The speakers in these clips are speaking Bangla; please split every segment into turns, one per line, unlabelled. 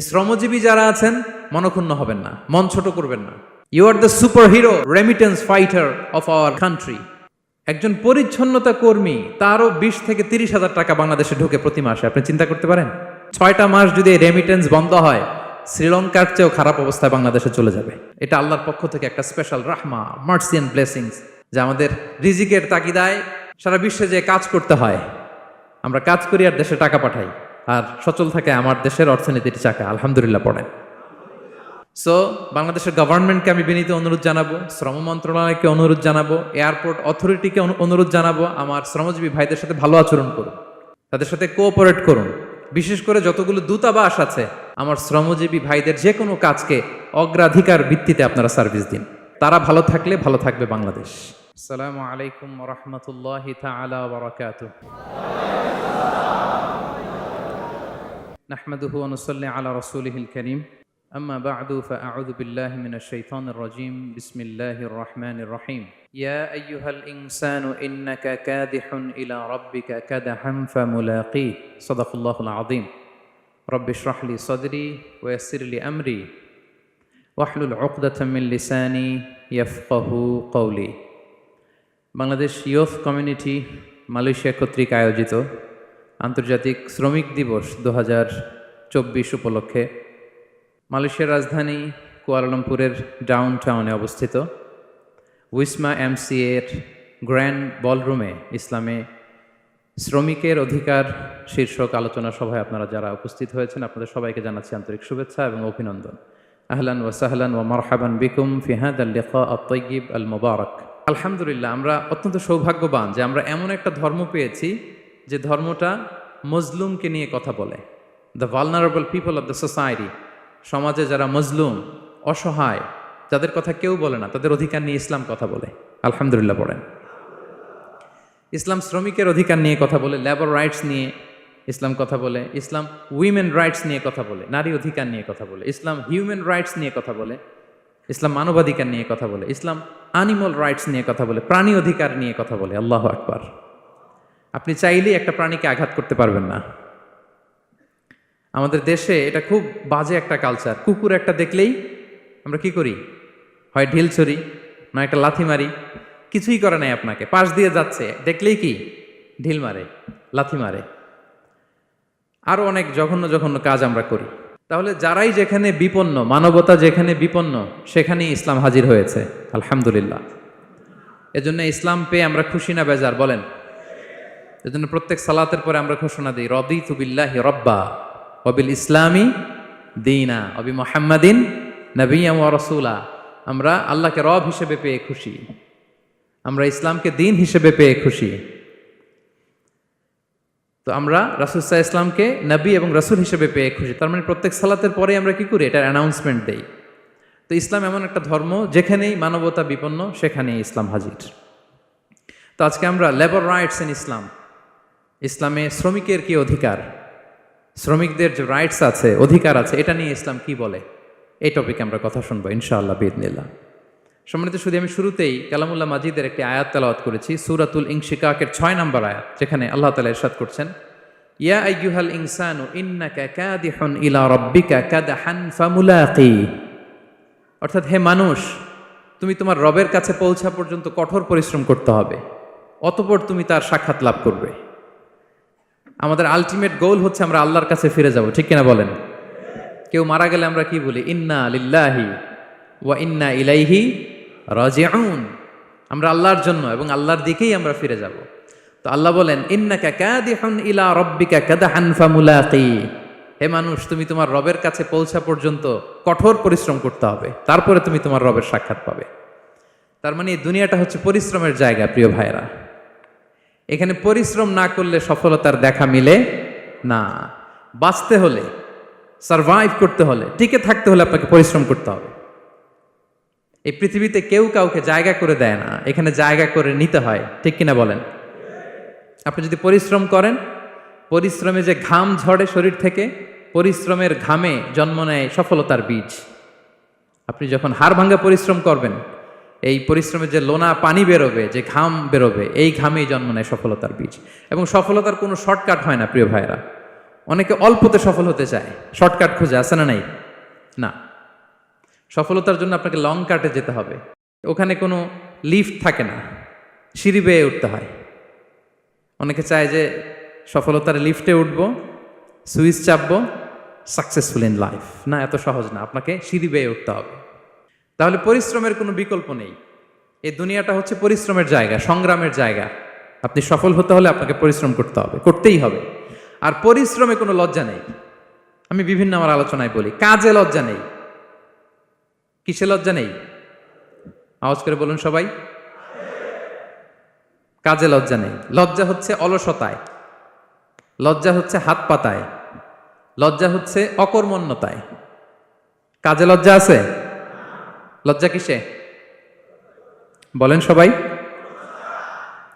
শ্রমজীবী যারা আছেন মনক্ষুণ্ণ হবেন না, মন ছোট করবেন না। You are the super hero remittance fighter of our country. একজন পরিচ্ছন্নতা কর্মী, তারও 20 থেকে 30 হাজার টাকা বাংলাদেশে ঢোকে প্রতি মাসে। আপনি চিন্তা করতে পারেন 6টা মাস যদি রেমিটেন্স বন্ধ হয়, শ্রীলঙ্কার চেয়েও খারাপ অবস্থায় বাংলাদেশে চলে যাবে। এটা আল্লাহর পক্ষ থেকে একটা স্পেশাল রাহমা, মার্সি এন্ড ব্লেসিংস, যে আমাদের রিজিকের তাগিদায় সারা বিশ্বে যে কাজ করতে হয়, আমরা কাজ করি আর দেশে টাকা পাঠাই, আর সচল থাকে আমার দেশের অর্থনীতির চাকা। আলহামদুলিল্লাহ পড়েন। সো বাংলাদেশের গভর্নমেন্টকে আমি বিনীত অনুরোধ জানাবো, শ্রম মন্ত্রণালয়কে অনুরোধ জানাবো, এয়ারপোর্ট অথরিটিকে অনুরোধ জানাবো, আমার শ্রমজীবী ভাইদের সাথে ভালো আচরণ করুন, তাদের সাথে কোঅপারেট করুন। বিশেষ করে যতগুলো দূতাবাস আছে, আমার শ্রমজীবী ভাইদের যে কোনো কাজকে অগ্রাধিকার ভিত্তিতে আপনারা সার্ভিস দিন। তারা ভালো থাকলে ভালো থাকবে বাংলাদেশ। আসসালামু আলাইকুম ওয়া রাহমাতুল্লাহি তাআলা ওয়া বারাকাতুহু। নাহমাদুহু ওয়া নুসাল্লি আলা রাসূলিহিল কারীম। أما بعد فأعوذ بالله من الشيطان الرجيم بسم الله الرحمن الرحيم يا أيها الإنسان إنك كادح إلى ربك كدحا فملاقيه صدق الله العظيم رب اشرح لي صدري ويسر لي أمري واحلل عقدة من لساني يفقه قولي। বাংলাদেশ ইয়ুথ কমিউনিটি মালয়েশিয়া কর্তৃক আয়োজিত আন্তর্জাতিক শ্রমিক দিবস 2024 উপলক্ষে মালয়েশিয়ার রাজধানী কুয়ালালামপুরের ডাউন টাউনে অবস্থিত উইসমা এমসিএর গ্র্যান্ড বলরুমে ইসলামে শ্রমিকের অধিকার শীর্ষক আলোচনা সভায় আপনারা যারা উপস্থিত হয়েছেন, আপনাদের সবাইকে জানাচ্ছি আন্তরিক শুভেচ্ছা এবং অভিনন্দন। আহলান ওয়া সাহলান ওয়া মারহাবান বিকুম ফি হাদাল লিকা আত-তাইয়িব আল মুবারাক। আলহামদুলিল্লাহ, আমরা অত্যন্ত সৌভাগ্যবান যে আমরা এমন একটা ধর্ম পেয়েছি যে ধর্মটা মজলুমকে নিয়ে কথা বলে। The vulnerable people of the society, সমাজে যারা মজলুম, অসহায়, যাদের কথা কেউ বলে না, তাদের অধিকার নিয়ে ইসলাম কথা বলে। আলহামদুলিল্লাহ পড়েন। ইসলাম শ্রমিকের অধিকার নিয়ে কথা বলে, লেবার রাইটস নিয়ে ইসলাম কথা বলে, ইসলাম উইমেন রাইটস নিয়ে কথা বলে, নারী অধিকার নিয়ে কথা বলে, ইসলাম হিউম্যান রাইটস নিয়ে কথা বলে, ইসলাম মানবাধিকার নিয়ে কথা বলে, ইসলাম অ্যানিমাল রাইটস নিয়ে কথা বলে, প্রাণী অধিকার নিয়ে কথা বলে। আল্লাহু আকবার। আপনি চাইলেই একটা প্রাণীকে আঘাত করতে পারবেন না। আমাদের দেশে এটা খুব বাজে একটা কালচার। কুকুর একটা দেখলেই আমরা কি করি? হয় ঢিল ছড়ি, না একটা লাথি মারি। কিছুই করে নাই আপনাকে, পাশ দিয়ে যাচ্ছে দেখলেই কি ঢিল মারে, লাথি মারে। আরো অনেক জঘন্য জঘন্য কাজ আমরা করি। তাহলে যারাই যেখানে বিপন্ন, মানবতা যেখানে বিপন্ন, সেখানেই ইসলাম হাজির হয়েছে। আলহামদুলিল্লাহ। এজন্য ইসলাম পেয়ে আমরা খুশি না বেজার বলেন? এজন্য প্রত্যেক সালাতের পরে আমরা ঘোষণা দিই, রাদিতু বিল্লাহি রাব্বা ওয়াবিল ইসলামি দীনা ওয়াবি মুহাম্মাদিন নাবিয়্যান ওয়া রাসূলা। আমরা আল্লাহকে রব হিসেবে পেয়ে খুশি, আমরা ইসলামকে দিন হিসেবে পেয়ে খুশি। তো আমরা রাসূল সাল্লাল্লাহু আলাইহি ইসলামকে নবী এবং রাসূল হিসেবে পেয়ে খুশি। তার মানে প্রত্যেক সালাতের পরে আমরা কি করি? এটার অ্যানাউন্সমেন্ট দেই। তো ইসলাম এমন একটা ধর্ম, যেখানেই মানবতা বিপন্ন সেখানেই ইসলাম হাজির। তো আজকে আমরা লেবার রাইটস ইন ইসলাম, ইসলামে শ্রমিকের কি অধিকার, শ্রমিকদের যে রাইটস আছে, অধিকার আছে, এটা নিয়ে ইসলাম কি বলে, এই টপিকে আমরা কথা শুনবো ইনশাআল্লাহ বিইذنিল্লাহ। সম্মানিত শুধু আমি শুরুতেই কালামুল্লাহ মাজিদের একটি আয়াত তেলাওয়াত করেছি, সূরাতুল ইনশিকাকের 6 নম্বর আয়াত, যেখানে আল্লাহ তাআলা ইরশাদ করছেন, ইয়া আইয়ুহাল ইনসানু ইন্নাকা কাদিহুন ইলা রাব্বিকা কাদহান ফামুলাকি। অর্থাৎ হে মানুষ, তুমি তোমার রবের কাছে পৌঁছা পর্যন্ত কঠোর পরিশ্রম করতে হবে, অতঃপর তুমি তার সাক্ষাৎ লাভ করবে। আমাদের আলটিমেট গোল হচ্ছে আমরা আল্লাহর কাছে ফিরে যাব, ঠিক কিনা বলেন? কেউ মারা গেলে আমরা কি বলি? ইন্না লিল্লাহি ওয়া ইন্না ইলাইহি রাজিউন। আমরা আল্লাহর জন্য এবং আল্লাহর দিকেই আমরা ফিরে যাব। তো আল্লাহ বলেন, ইন্নাকা কাদিহুন ইলা রাব্বিকা কাদহান ফামুলাকি। হে মানুষ, তুমি তোমার রবের কাছে পৌঁছা পর্যন্ত কঠোর পরিশ্রম করতে হবে, তারপরে তুমি তোমার রবের সাক্ষাৎ পাবে। তার মানে এই দুনিয়াটা হচ্ছে পরিশ্রমের জায়গা। প্রিয় ভাইরা, এখানে পরিশ্রম না করলে সফলতার দেখা মিলে না। বাঁচতে হলে, সারভাইভ করতে হলে, টিকে থাকতে হলে আপনাকে পরিশ্রম করতে হবে। এই পৃথিবীতে কেউ কাউকে জায়গা করে দেয় না, এখানে জায়গা করে নিতে হয়, ঠিক কিনা বলেন? আপনি যদি পরিশ্রম করেন, পরিশ্রমে যে ঘাম ঝরে শরীর থেকে, পরিশ্রমের ঘামে জন্ম নেয় সফলতার বীজ। আপনি যখন হাড় ভাঙা পরিশ্রম করবেন, এই পরিশ্রমে যে লোনা পানি বেরোবে, যে ঘাম বেরোবে, এই ঘামেই জন্ম নেয় সফলতার বীজ। এবং সফলতার কোনো শর্টকাট হয় না প্রিয় ভাইরা। অনেকে অল্পতে সফল হতে চায়, শর্টকাট খুঁজে, আছে না নাই? না, সফলতার জন্য আপনাকে লং কাটে যেতে হবে। ওখানে কোনো লিফট থাকে না, সিঁড়ি বেয়ে উঠতে হয়। অনেকে চায় যে সফলতার লিফটে উঠবো, সুইচ চাপবো, সাকসেসফুল ইন লাইফ। না, এত সহজ না, আপনাকে সিঁড়ি বেয়ে উঠতে হবে। তাহলে পরিশ্রমের কোনো বিকল্প নেই। এই দুনিয়াটা হচ্ছে পরিশ্রমের জায়গা, সংগ্রামের জায়গা। আপনি সফল হতে হলে আপনাকে পরিশ্রম করতে হবে, করতেই হবে। আর পরিশ্রমে কোনো লজ্জা নেই। আমি বিভিন্ন আমার আলোচনায় বলি, কাজে লজ্জা নেই। কিসে লজ্জা নেই? আওয়াজ করে বলুন সবাই। কাজে লজ্জা নেই। লজ্জা হচ্ছে অলসতায়, লজ্জা হচ্ছে হাত পাতায়, লজ্জা হচ্ছে অকর্মণ্যতায়। কাজে লজ্জা আছে? লজ্জা কিসে বলেন সবাই?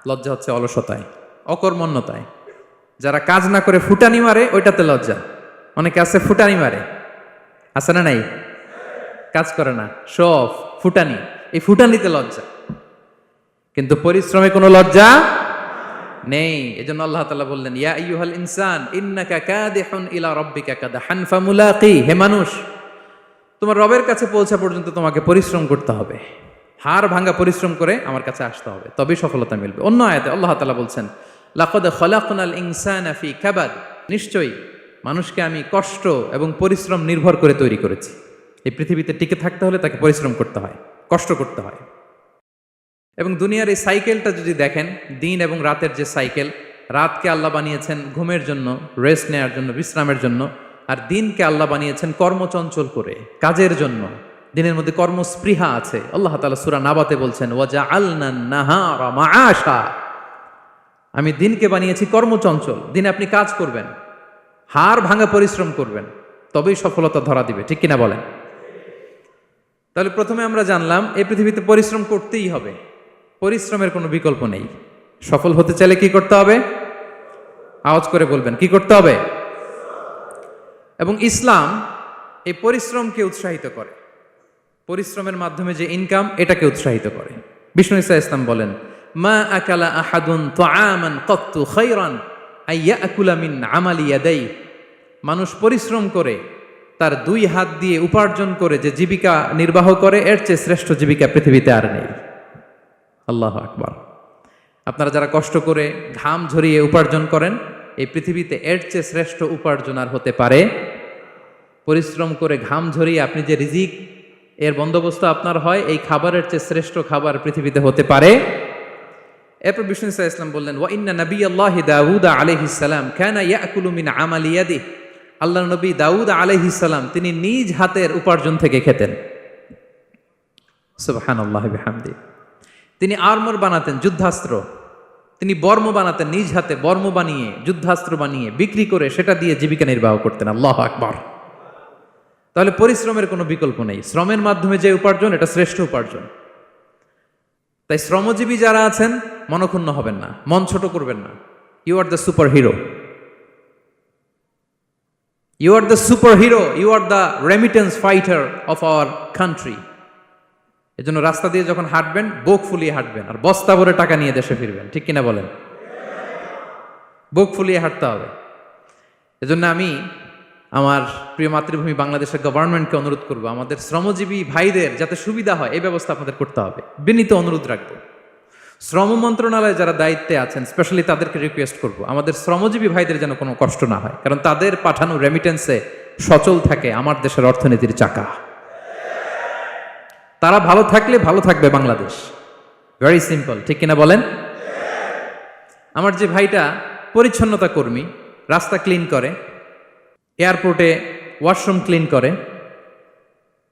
লজ্জা হচ্ছে অলসতায়, অকর্মণ্যতায়। যারা কাজ না করে ফুটানি মারে, ওইটাতে লজ্জা। অনেকে আছে ফুটানি মারে, আছে না নাই? কাজ করে না, সব ফুটানি, এই ফুটানিতে লজ্জা। কিন্তু পরিশ্রমে কোনো লজ্জা নেই। এজন্য আল্লাহ তাআলা বললেন, ইয়া আইয়ুহাল ইনসান ইন্নাকা কাদিহুন ইলা রাব্বিকা কাদহান ফামুলাকি। হে মানুষ, তোমার রবের কাছে পৌঁছা পর্যন্ত তোমাকে পরিশ্রম করতে হবে। হাড় ভাঙা পরিশ্রম করে আমার কাছে আসতে হবে, তবেই সফলতা মিলবে। অন্য আয়াতে আল্লাহ তাআলা বলছেন, লাকাদ খলাকনাল ইনসানা ফি কাবাদ। নিশ্চয়ই মানুষকে আমি কষ্ট এবং পরিশ্রম নির্ভর করে তৈরি করেছি। এই পৃথিবীতে টিকে থাকতে হলে তাকে পরিশ্রম করতে হয়, কষ্ট করতে হয়। এবং দুনিয়ার এই সাইকেলটা যদি দেখেন, দিন এবং রাতের যে সাইকেল, রাতকে আল্লাহ বানিয়েছেন ঘুমের জন্য, রেস্ট নেওয়ার জন্য, বিশ্রামের জন্য। আর দিনকে আল্লাহ বানিয়েছেন কর্মচঞ্চল করে, কাজের জন্য। দিনের মধ্যে কর্মস্পৃহা আছে। আল্লাহ তাআলা সূরা নাবাতে বলছেন, ওয়াজআলনান নাহারা মাআশা। আমি দিনকে বানিয়েছি কর্মচঞ্চল। দিনে আপনি কাজ করবেন, হাড় ভাঙা পরিশ্রম করবেন, তবেই সফলতা ধরা দিবে। ঠিক কিনা বলেন? তাহলে প্রথমে আমরা জানলাম এই পৃথিবীতে পরিশ্রম করতেই হবে, পরিশ্রমের কোনো বিকল্প নেই। সফল হতে চাইলে কি করতে হবে? আওয়াজ করে বলবেন, কি করতে হবে? এবং ইসলাম এই পরিশ্রমকে উৎসাহিত করে। পরিশ্রমের মাধ্যমে যে ইনকাম, এটাকে উৎসাহিত করে। বিষ্ণু ঈসা ইসলাম বলেন, মা আকালা আহাদুন তাআমান কাত্তু খায়রান আইয়াকুলা মিন আমালি ইয়াদাই। মানুষ পরিশ্রম করে তার দুই হাত দিয়ে উপার্জন করে যে জীবিকা নির্বাহ করে, এর চেয়ে শ্রেষ্ঠ জীবিকা পৃথিবীতে আর নেই। আল্লাহু আকবার। আপনারা যারা কষ্ট করে ঘাম ঝরিয়ে উপার্জন করেন, এই পৃথিবীতে এর চেয়ে শ্রেষ্ঠ উপার্জন আর হতে পারে? পরিশ্রম করে ঘাম ঝরিয়ে আপনি যে রিজিক এর বন্দোবস্ত আপনার হয়, এই খাবারের চেয়ে শ্রেষ্ঠ খাবার পৃথিবীতে হতে পারে? এরপর বিষ্ণু ঈসা ইসলাম বললেন, ওয়া ইন্না নাবিয়াল্লাহি দাউদ আলাইহিস সালাম কানা ইয়াকুলু মিন আমালি ইয়াদিহি। আল্লাহর নবী দাউদ আলাইহিস সালাম তিনি নিজ হাতের উপার্জন থেকে খেতেন। সুবহানাল্লাহি বিহামদি। তিনি আর্মর বানাতেন, যুদ্ধাস্ত্র। তিনি বর্ম বানাতেন, নিজ হাতে বর্ম বানিয়ে, যুদ্ধাস্ত্র বানিয়ে বিক্রি করে সেটা দিয়ে জীবিকা নির্বাহ করতেন। আল্লাহু আকবার। তাহলে পরিশ্রমের কোনো বিকল্প নেই। শ্রমের মাধ্যমে যে উপার্জন, এটা শ্রেষ্ঠ উপার্জন। তাই শ্রমজীবী যারা আছেন, মনক্ষুণ্ণ হবেন না, মন ছোট করবেন না। You are the super hero, you are the super hero, you are the remittance fighter of our country. এজন্য রাস্তা দিয়ে যখন হাঁটবেন, বুক ফুলিয়ে হাঁটবেন, আর বস্তা ভরে টাকা নিয়ে দেশে ফিরবেন। ঠিক কিনা বলেন? বুক ফুলিয়ে হাঁটতে হবে। এজন্য আমি আমার প্রিয় মাতৃভূমি বাংলাদেশের গভর্নমেন্টকে অনুরোধ করবো, আমাদের শ্রমজীবী ভাইদের যাতে সুবিধা হয়, এই ব্যবস্থা আপনাদের করতে হবে। বিনীত অনুরোধ রাখবো। শ্রম মন্ত্রণালয়ে যারা দায়িত্বে আছেন, স্পেশালি তাদেরকে রিকোয়েস্ট করবো, আমাদের শ্রমজীবী ভাইদের যেন কোনো কষ্ট না হয়, কারণ তাদের পাঠানো রেমিটেন্সে সচল থাকে আমার দেশের অর্থনীতির চাকা। তারা ভালো থাকলে ভালো থাকবে বাংলাদেশ। Very simple. ঠিক কিনা বলেন? আমার যে ভাইটা পরিচ্ছন্নতা কর্মী, রাস্তা ক্লিন করে, এয়ারপোর্টে ওয়াশরুম ক্লিন করে,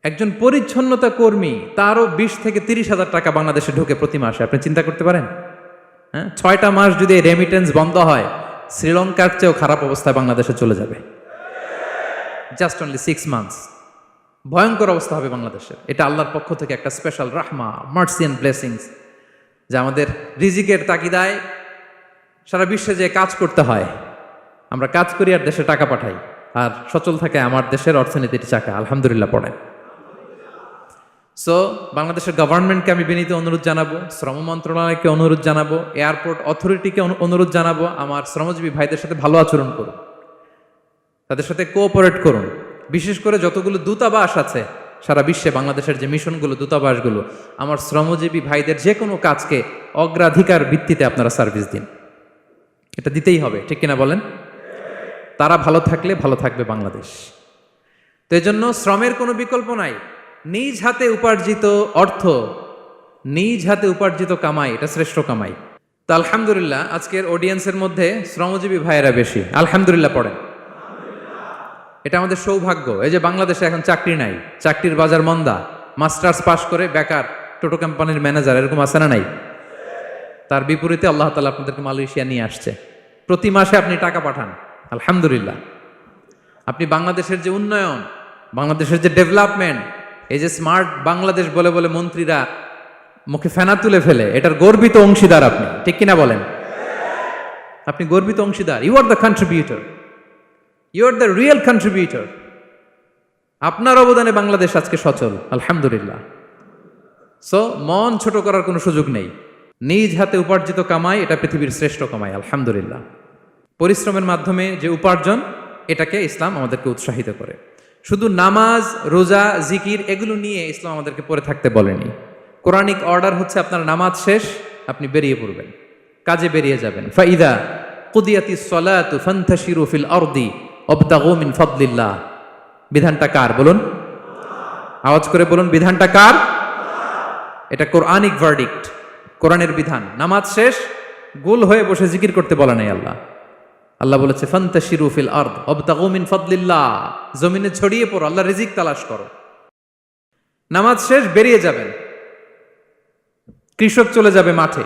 একজন পরিচ্ছন্নতা কর্মী, তারও 20 থেকে 30 হাজার টাকা বাংলাদেশে ঢোকে প্রতি মাসে। আপনি চিন্তা করতে পারেন? হ্যাঁ, 6টা মাস যদি রেমিটেন্স বন্ধ হয়, শ্রীলঙ্কার চেয়েও খারাপ অবস্থায় বাংলাদেশে চলে যাবে। Just only 6 months. ভয়ঙ্কর অবস্থা হবে বাংলাদেশের। এটা আল্লাহর পক্ষ থেকে একটা স্পেশাল রাহমা, মার্সি এন্ড ব্লেসিংস, যে আমাদের রিজিকের তাগিদায় সারা বিশ্বে যে কাজ করতে হয়, আমরা কাজ করি আর দেশে টাকা পাঠাই, আর সচল থাকে আমার দেশের অর্থনীতির চাকা। আলহামদুলিল্লাহ পড়েন। সো বাংলাদেশের গভর্নমেন্টকে আমি বিনীত অনুরোধ জানাবো, শ্রম মন্ত্রণালয়কে অনুরোধ জানাবো, এয়ারপোর্ট অথরিটিকে অনুরোধ জানাবো, আমার শ্রমজীবী ভাইদের সাথে ভালো আচরণ করুন। তাদের সাথে কোঅপারেট করুন। বিশেষ করে যতগুলো দূতাবাস আছে সারা বিশ্বে, বাংলাদেশের যে মিশনগুলো, দূতাবাসগুলো, আমার শ্রমজীবী ভাইদের যে কোনো কাজকে অগ্রাধিকার ভিত্তিতে আপনারা সার্ভিস দিন। এটা দিতেই হবে, ঠিক কিনা বলেন? তারা ভালো থাকলে ভালো থাকবে বাংলাদেশ। তো এই জন্য শ্রমের কোনো বিকল্প নাই। নিজ হাতে উপার্জিত অর্থ, নিজ হাতে উপার্জিত কামাই, এটা শ্রেষ্ঠ কামাই। তো আলহামদুলিল্লাহ আজকের অডিয়েন্সের মধ্যে শ্রমজীবী ভাইয়েরা বেশি, আলহামদুলিল্লাহ পড়েন। এটা আমাদের সৌভাগ্য। এই যে বাংলাদেশে এখন চাকরি নাই, চাকরির বাজার মন্দা, মাস্টার্স পাস করে বেকার টোটো কোম্পানির ম্যানেজার, এরকম আছে না নাই? তার বিপরীতে আল্লাহ তাআলা আপনাদেরকে মালয়েশিয়া নিয়ে আসছে। প্রতি মাসে আপনি টাকা পাঠান, আলহামদুলিল্লাহ। আপনি বাংলাদেশের যে উন্নয়ন, বাংলাদেশের যে ডেভেলপমেন্ট, এই যে স্মার্ট বাংলাদেশ বলে বলে মন্ত্রীরা মুখে ফেনা তুলে ফেলে, এটার গর্বিত অংশীদার আপনি, ঠিক কিনা বলেন? আপনি গর্বিত অংশীদার। You are the contributor, you are the real contributor. আপনার অবদানে বাংলাদেশ আজকে সচল, আলহামদুলিল্লাহ। সো মন ছোট করার কোনো সুযোগ নেই। নিজ হাতে উপার্জিত কামাই, এটা পৃথিবীর শ্রেষ্ঠ কামাই, আলহামদুলিল্লাহ। পরিশ্রমের মাধ্যমে যে উপার্জন, এটাকে ইসলাম আমাদেরকে উৎসাহিত করে। শুধু নামাজ, রোজা, জিকির এগুলো নিয়ে ইসলাম আমাদেরকে পড়ে থাকতে বলেনি। কোরআনিক অর্ডার হচ্ছে আপনার নামাজ শেষ, আপনি বেরিয়ে পড়বেন, কাজে বেরিয়ে যাবেন। ফাইদা কুদিয়াতিস সালাতু ফান্তাশিরু ফিল আরদি ওয়াবতাগু মিন ফাদলিল্লাহ। বিধানটা কার বলুন? আওয়াজ করে বলুন, বিধানটা কার? এটা কোরআনিক ভার্ডিক্ট, কোরআনের বিধান। নামাজ শেষ, গোল হয়ে বসে জিকির করতে বলা নাই আল্লাহ। আল্লাহ বলেছে ফান্তাশিরু ফিল আরদ ওয়াবতাগু মিন ফাদলিল্লাহ, জমিনে ছড়িয়ে পড়ো, আল্লাহ রিজিক তালাশ করো। নামাজ শেষ, বেরিয়ে যাবেন। কৃষক চলে যাবে মাঠে,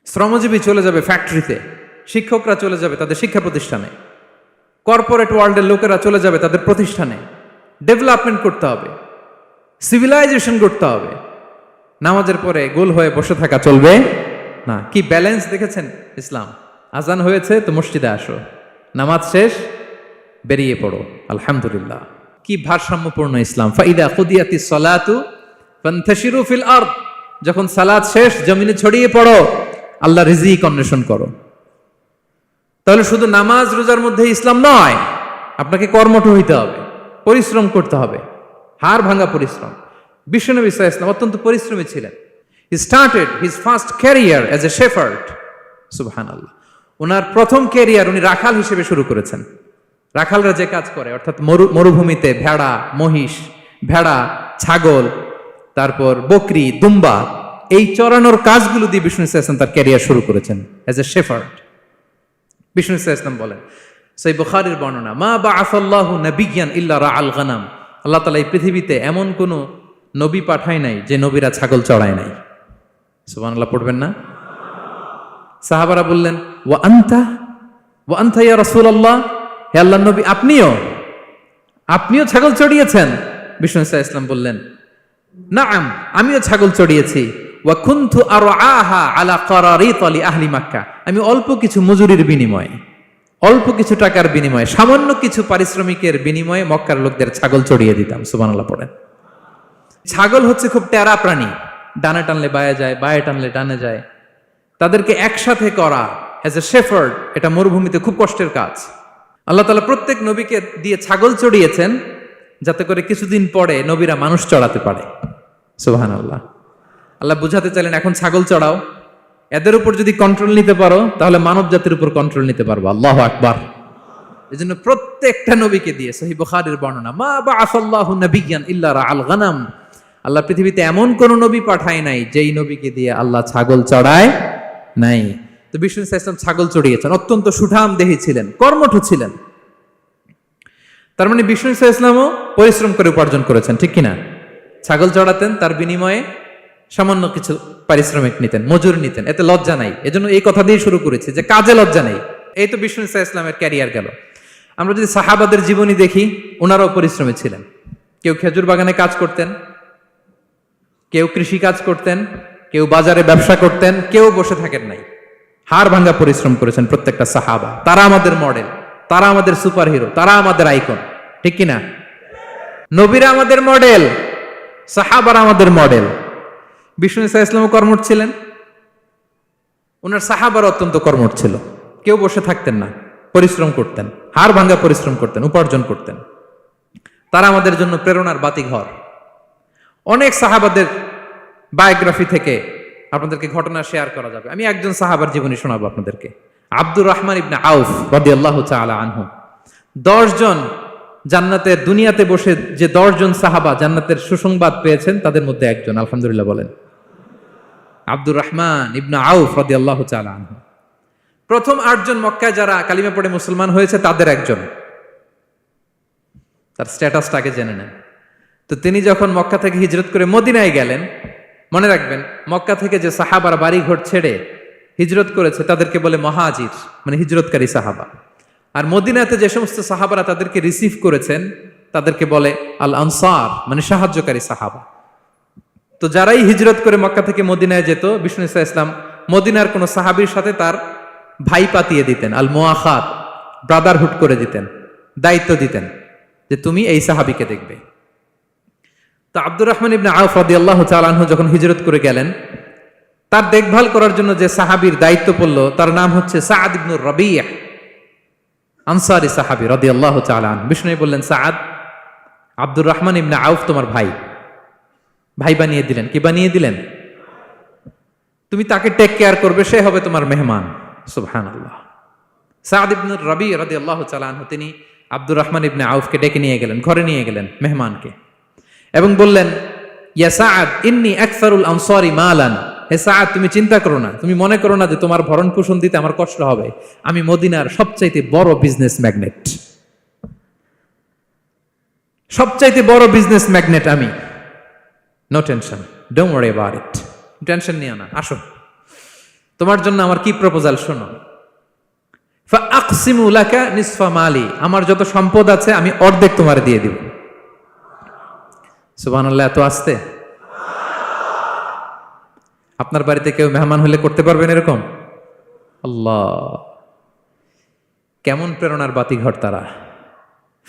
শ্রমজীবী চলে যাবে ফ্যাক্টরিতে, শিক্ষকরা চলে যাবে তাদের শিক্ষা প্রতিষ্ঠানে, কর্পোরেট ওয়ার্ল্ডের লোকেরা চলে যাবে তাদের প্রতিষ্ঠানে। ডেভেলপমেন্ট করতে হবে, সিভিলাইজেশন করতে হবে। নামাজের পরে গোল হয়ে বসে থাকা চলবে না। কি ব্যালেন্স দেখেছেন ইসলাম? আজান হয়েছে তো মসজিদে আসো, নামাজ শেষ বেরিয়ে পড়ো, আলহামদুলিল্লাহ। কি ভারসাম্যপূর্ণ ইসলাম। ফাইদা কুদিয়াতিস সালাতু ফান্তাশিরু ফিল আরদ, যখন সালাত শেষ জমিনে ছড়িয়ে পড়ো, আল্লাহ রিজিক অন্বেষণ করো। তাহলে শুধু নামাজ রোজার মধ্যে ইসলাম নয়, আপনাকে কর্মঠ হইতে হবে, পরিশ্রম করতে হবে, হাড় ভাঙা পরিশ্রম। বিশ্বনবী সাল্লাল্লাহু আলাইহি ওয়াসাল্লাম অত্যন্ত পরিশ্রমী ছিলেন। He started his first career as a shepherd. সুবহানাল্লাহ। ওনার প্রথম ক্যারিয়ার উনি রাখাল হিসেবে শুরু করেছেন। রাখালরা যে কাজ করে, অর্থাৎ মরুভূমিতে ভেড়া, মহিষ, ভেড়া, ছাগল, তারপর বকরি, দুম্বা, এই চরানোর কাজগুলো দিয়ে বিষ্ণু সাল্লাল্লাহু আলাইহি ওয়াসাল্লাম তার ক্যারিয়ার শুরু করেছেন এজ এ শেফার্ড। বিষ্ণু সাল্লাল্লাহু আলাইহি ওয়াসাল্লাম বলেন, সহিহ বুখারীর বর্ণনা, মা বাআসাল্লাহু নাবিয়্যান ইল্লা রাআল গানাম। আল্লাহ তাআলা এই পৃথিবীতে এমন কোন নবী পাঠায় নাই যে নবীরা ছাগল চড়ায় নাই। সুবহানাল্লাহ পড়বেন না? সাহাবারা বললেন, ওয়া আনতা ইয়া রাসূলুল্লাহ, হে আল্লাহর নবী আপনিও ছাগল চড়িয়েছেন? বিষ্ণু সাল্লাল্লাহু আলাইহি ওয়াসাল্লাম বললেন, নাআম, আমিও ছাগল চড়িয়েছি। ওয়া কুনতু আরআহা আলা কারারিত লি আহলি মক্কা, আমি অল্প কিছু মজুরির বিনিময়ে, অল্প কিছু টাকার বিনিময়ে, সামান্য কিছু পারিশ্রমিকের বিনিময়ে মক্কার লোকদের ছাগল চড়িয়ে দিতাম। সুবহানাল্লাহ পড়েন। ছাগল হচ্ছে খুব টেরা প্রাণী, ডানে টানলে বায়ে যায়, বায়ে টানলে ডানে যায়। তাদেরকে একসাথে করা অ্যাজ এ শেফার্ড, এটা মরুভূমিতে খুব কষ্টের কাজ। আল্লাহ তাআলা প্রত্যেক নবীকে দিয়ে ছাগল চড়িয়েছেন যাতে করে কিছুদিন পরে নবীরা মানুষ চড়াতে পারে। সুবহানাল্লাহ। আল্লাহ বুঝাতে চাইলেন, এখন ছাগল চড়াও, এদের উপর যদি কন্ট্রোল নিতে পারো তাহলে মানব জাতির উপর কন্ট্রোল নিতে পারবো। আল্লাহু আকবার। এজন্য প্রত্যেকটা নবীকে দিয়ে, সহিহ বুখারীর বর্ণনা, মা বাআসাল্লাহু নাবিয়্যান ইল্লা রাআল গানাম, আল্লাহ পৃথিবীতে এমন কোন নবী পাঠায় নাই যেই নবীকে দিয়ে আল্লাহ ছাগল চড়ায় নাই। তো বিষ্ণু সাল্লাল্লাহু আলাইহি ওয়াসাল্লাম ছাগল চড়িয়েছেন, অত্যন্ত সুঠাম দেহী ছিলেন, কর্মঠ ছিলেন। তার মানে বিষ্ণু সাল্লাল্লাহু আলাইহি ওয়াসাল্লামও পরিশ্রম করে উপার্জন করেছেন, ঠিক কিনা? ছাগল চড়াতেন, তার বিনিময়ে সামান্য কিছু পারিশ্রমিক নিতেন, মজুরি নিতেন, এতে লজ্জা নাই। এজন্য এই কথা দিয়ে শুরু করেছি যে কাজে লজ্জা নেই। এই তো বিষ্ণু সাল্লাল্লাহু আলাইহি ওয়াসাল্লামের ক্যারিয়ার গেল। আমরা যদি সাহাবাদের জীবনী দেখি, ওনারাও পরিশ্রমী ছিলেন। কেউ খেজুর বাগানে কাজ করতেন, কেউ কৃষি কাজ করতেন, কেউ বাজারে ব্যবসা করতেন, কেউ বসে থাকেন নাই। হাড় ভাঙ্গা পরিশ্রম করেছেন প্রত্যেকটা সাহাবা। তারা আমাদের মডেল, তারা আমাদের সুপার হিরো, তারা আমাদের আইকন, ঠিক কিনা? নবীরা আমাদের মডেল, সাহাবারা আমাদের মডেল। বিষ্ণু সাল্লাল্লাহু আলাইহি ওয়াসাল্লাম কর্মঠ ছিলেন, ওনার সাহাবারা অত্যন্ত কর্মঠ ছিল, কেউ বসে থাকতেন না। পরিশ্রম করতেন, হাড় ভাঙ্গা পরিশ্রম করতেন, উপার্জন করতেন। তারা আমাদের জন্য প্রেরণার বাতিঘর। অনেক সাহাবাদের বায়োগ্রাফি থেকে আপনাদেরকে ঘটনা শেয়ার করা যাবে। আমি একজন সাহাবার জীবনী শোনাবো আপনাদেরকে। আব্দুর রহমান ইবনে আউফ রাদিয়াল্লাহু তাআলা আনহু। 10 জন জান্নাতের, দুনিয়াতে বসে যে 10 জন সাহাবা জান্নাতের সুসংবাদ পেয়েছেন তাদের মধ্যে একজন, আলহামদুলিল্লাহ বলেন। আব্দুর রহমান ইবনে আউফ রাদিয়াল্লাহু তাআলা আনহু প্রথম 8 জন মক্কায় যারা কালিমা পড়ে মুসলমান হয়েছে তাদের একজন। তার স্ট্যাটাসটাকে জেনে নেন। তো তিনি যখন মক্কা থেকে হিজরত করে মদিনায় গেলেন, মনে রাখবেন মক্কা থেকে যে সাহাবারা বাড়ি ঘর ছেড়ে হিজরত করেছে তাদেরকে বলে মহাজির, মানে হিজরতকারী সাহাবা। আর মদিনাতে যে সমস্ত সাহাবারা তাদেরকে রিসিভ করেছেন তাদেরকে বলে আল আনসার, মানে সাহায্যকারী সাহাবা। তো যারাই হিজরত করে মক্কা থেকে মদিনায় যেত, বিষ্ণু ইসা ইসলাম মদিনার কোন সাহাবীর সাথে তার ভাই পাতিয়ে দিতেন, আল মুআখাত, ব্রাদারহুড করে দিতেন, দায়িত্ব দিতেন যে তুমি এই সাহাবীকে দেখবে। তো আব্দুর রহমান ইবনে আউফ রাদিয়াল্লাহু তাআলা আনহু যখন হিজরত করে গেলেন, তার দেখভাল করার জন্য যে সাহাবীর দায়িত্ব পড়ল তার নাম হচ্ছে সাআদ ইবনে রাবিয়া, আনসারী সাহাবী রাদিয়াল্লাহু তাআলা আনহু। বিষ্ণু বললেন, সাআদ, আব্দুর রহমান ইবনে আউফ তোমার ভাই, ভাই বানিয়ে দিলেন। কি বানিয়ে দিলেন? তুমি তাকে টেক কেয়ার করবে, সে হবে তোমার মেহমান। সুবহানাল্লাহ। সাআদ ইবনে রাবিয়া রাদিয়াল্লাহু তাআলা আনহু তিনি আব্দুর রহমান ইবনে আউফকে ডেকে নিয়ে গেলেন, ঘরে নিয়ে গেলেন মেহমানকে, এবং বললেন, ইয়া সাআদ ইন্নী আকসারুল আনসারি মালান। হে সাআদ, তুমি চিন্তা করো না, তুমি মনে করো না যে তোমার ভরণ পোষণ দিতে আমার কষ্ট হবে। আমি মদিনার সবচাইতে বড় বিজনেস ম্যাগনেট, সবচাইতে বড় বিজনেস ম্যাগনেট আমি। No tension, don't worry about it. Tension নিও না, আসো, তোমার জন্য আমার কি প্রপোজাল শোনো। ফাআকসিমু লাকা নিসফা মালি, আমার যত সম্পদ আছে আমি অর্ধেক তোমার দিয়ে দিব। সুবহানাল্লাহ, এত আসতে। আপনার বাড়িতে কেউ মেহমান হলে করতে পারবেন এরকম? আল্লাহ, কেমন প্রেরণার বাতিঘর তারা।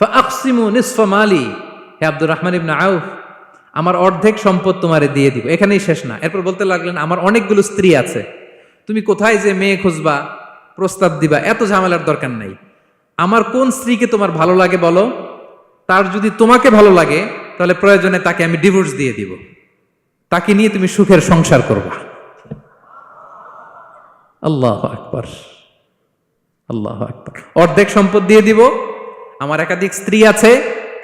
ফাআকসিমু নিসফা মালি, হে আব্দুর রহমান ইবনে আউফ, আমার অর্ধেক সম্পদ তোমারে দিয়ে দিব। এখানেই শেষ না, এরপর বলতে লাগলেন, আমার অনেকগুলো স্ত্রী আছে, তুমি কোথায় যে মেয়ে খুঁজবা, প্রস্তাব দিবা, এত ঝামেলার দরকার নাই। আমার কোন স্ত্রীকে তোমার ভালো লাগে বলো, তার যদি তোমাকে ভালো লাগে তাহলে প্রয়োজনে তাকে আমি ডিভোর্স দিয়ে দিব, তাকে নিয়ে তুমি সুখের সংসার করবা। আল্লাহু আকবার, আল্লাহু আকবার। অর্ধেক সম্পদ দিয়ে দিব, আমার একাধিক স্ত্রী আছে,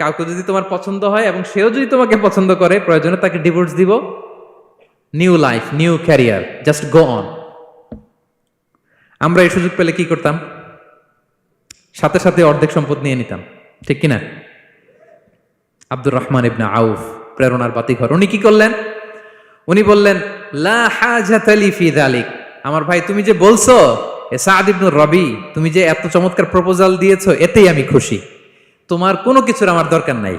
কাউকে যদি তোমার পছন্দ হয় এবং সেও যদি তোমাকে পছন্দ করে, প্রয়োজনে তাকে ডিভোর্স দিব, new life, new career, just go on. আমরা এই সুযোগ পেলে কি করতাম? সাথে সাথে অর্ধেক সম্পদ নিয়ে নিতাম, ঠিক কিনা? আব্দুর রহমান ইবনে আউফ প্রেরণার বাতিঘর। উনি কি করলেন? উনি বললেন, লা হাজাতা লি ফি যালিক, আমার ভাই তুমি যে বলছো, এ সাআদ ইবনে রবি, তুমি যে এত চমৎকার প্রপোজাল দিয়েছো, এতেই আমি খুশি, তোমার কোনো কিছুর আমার দরকার নাই।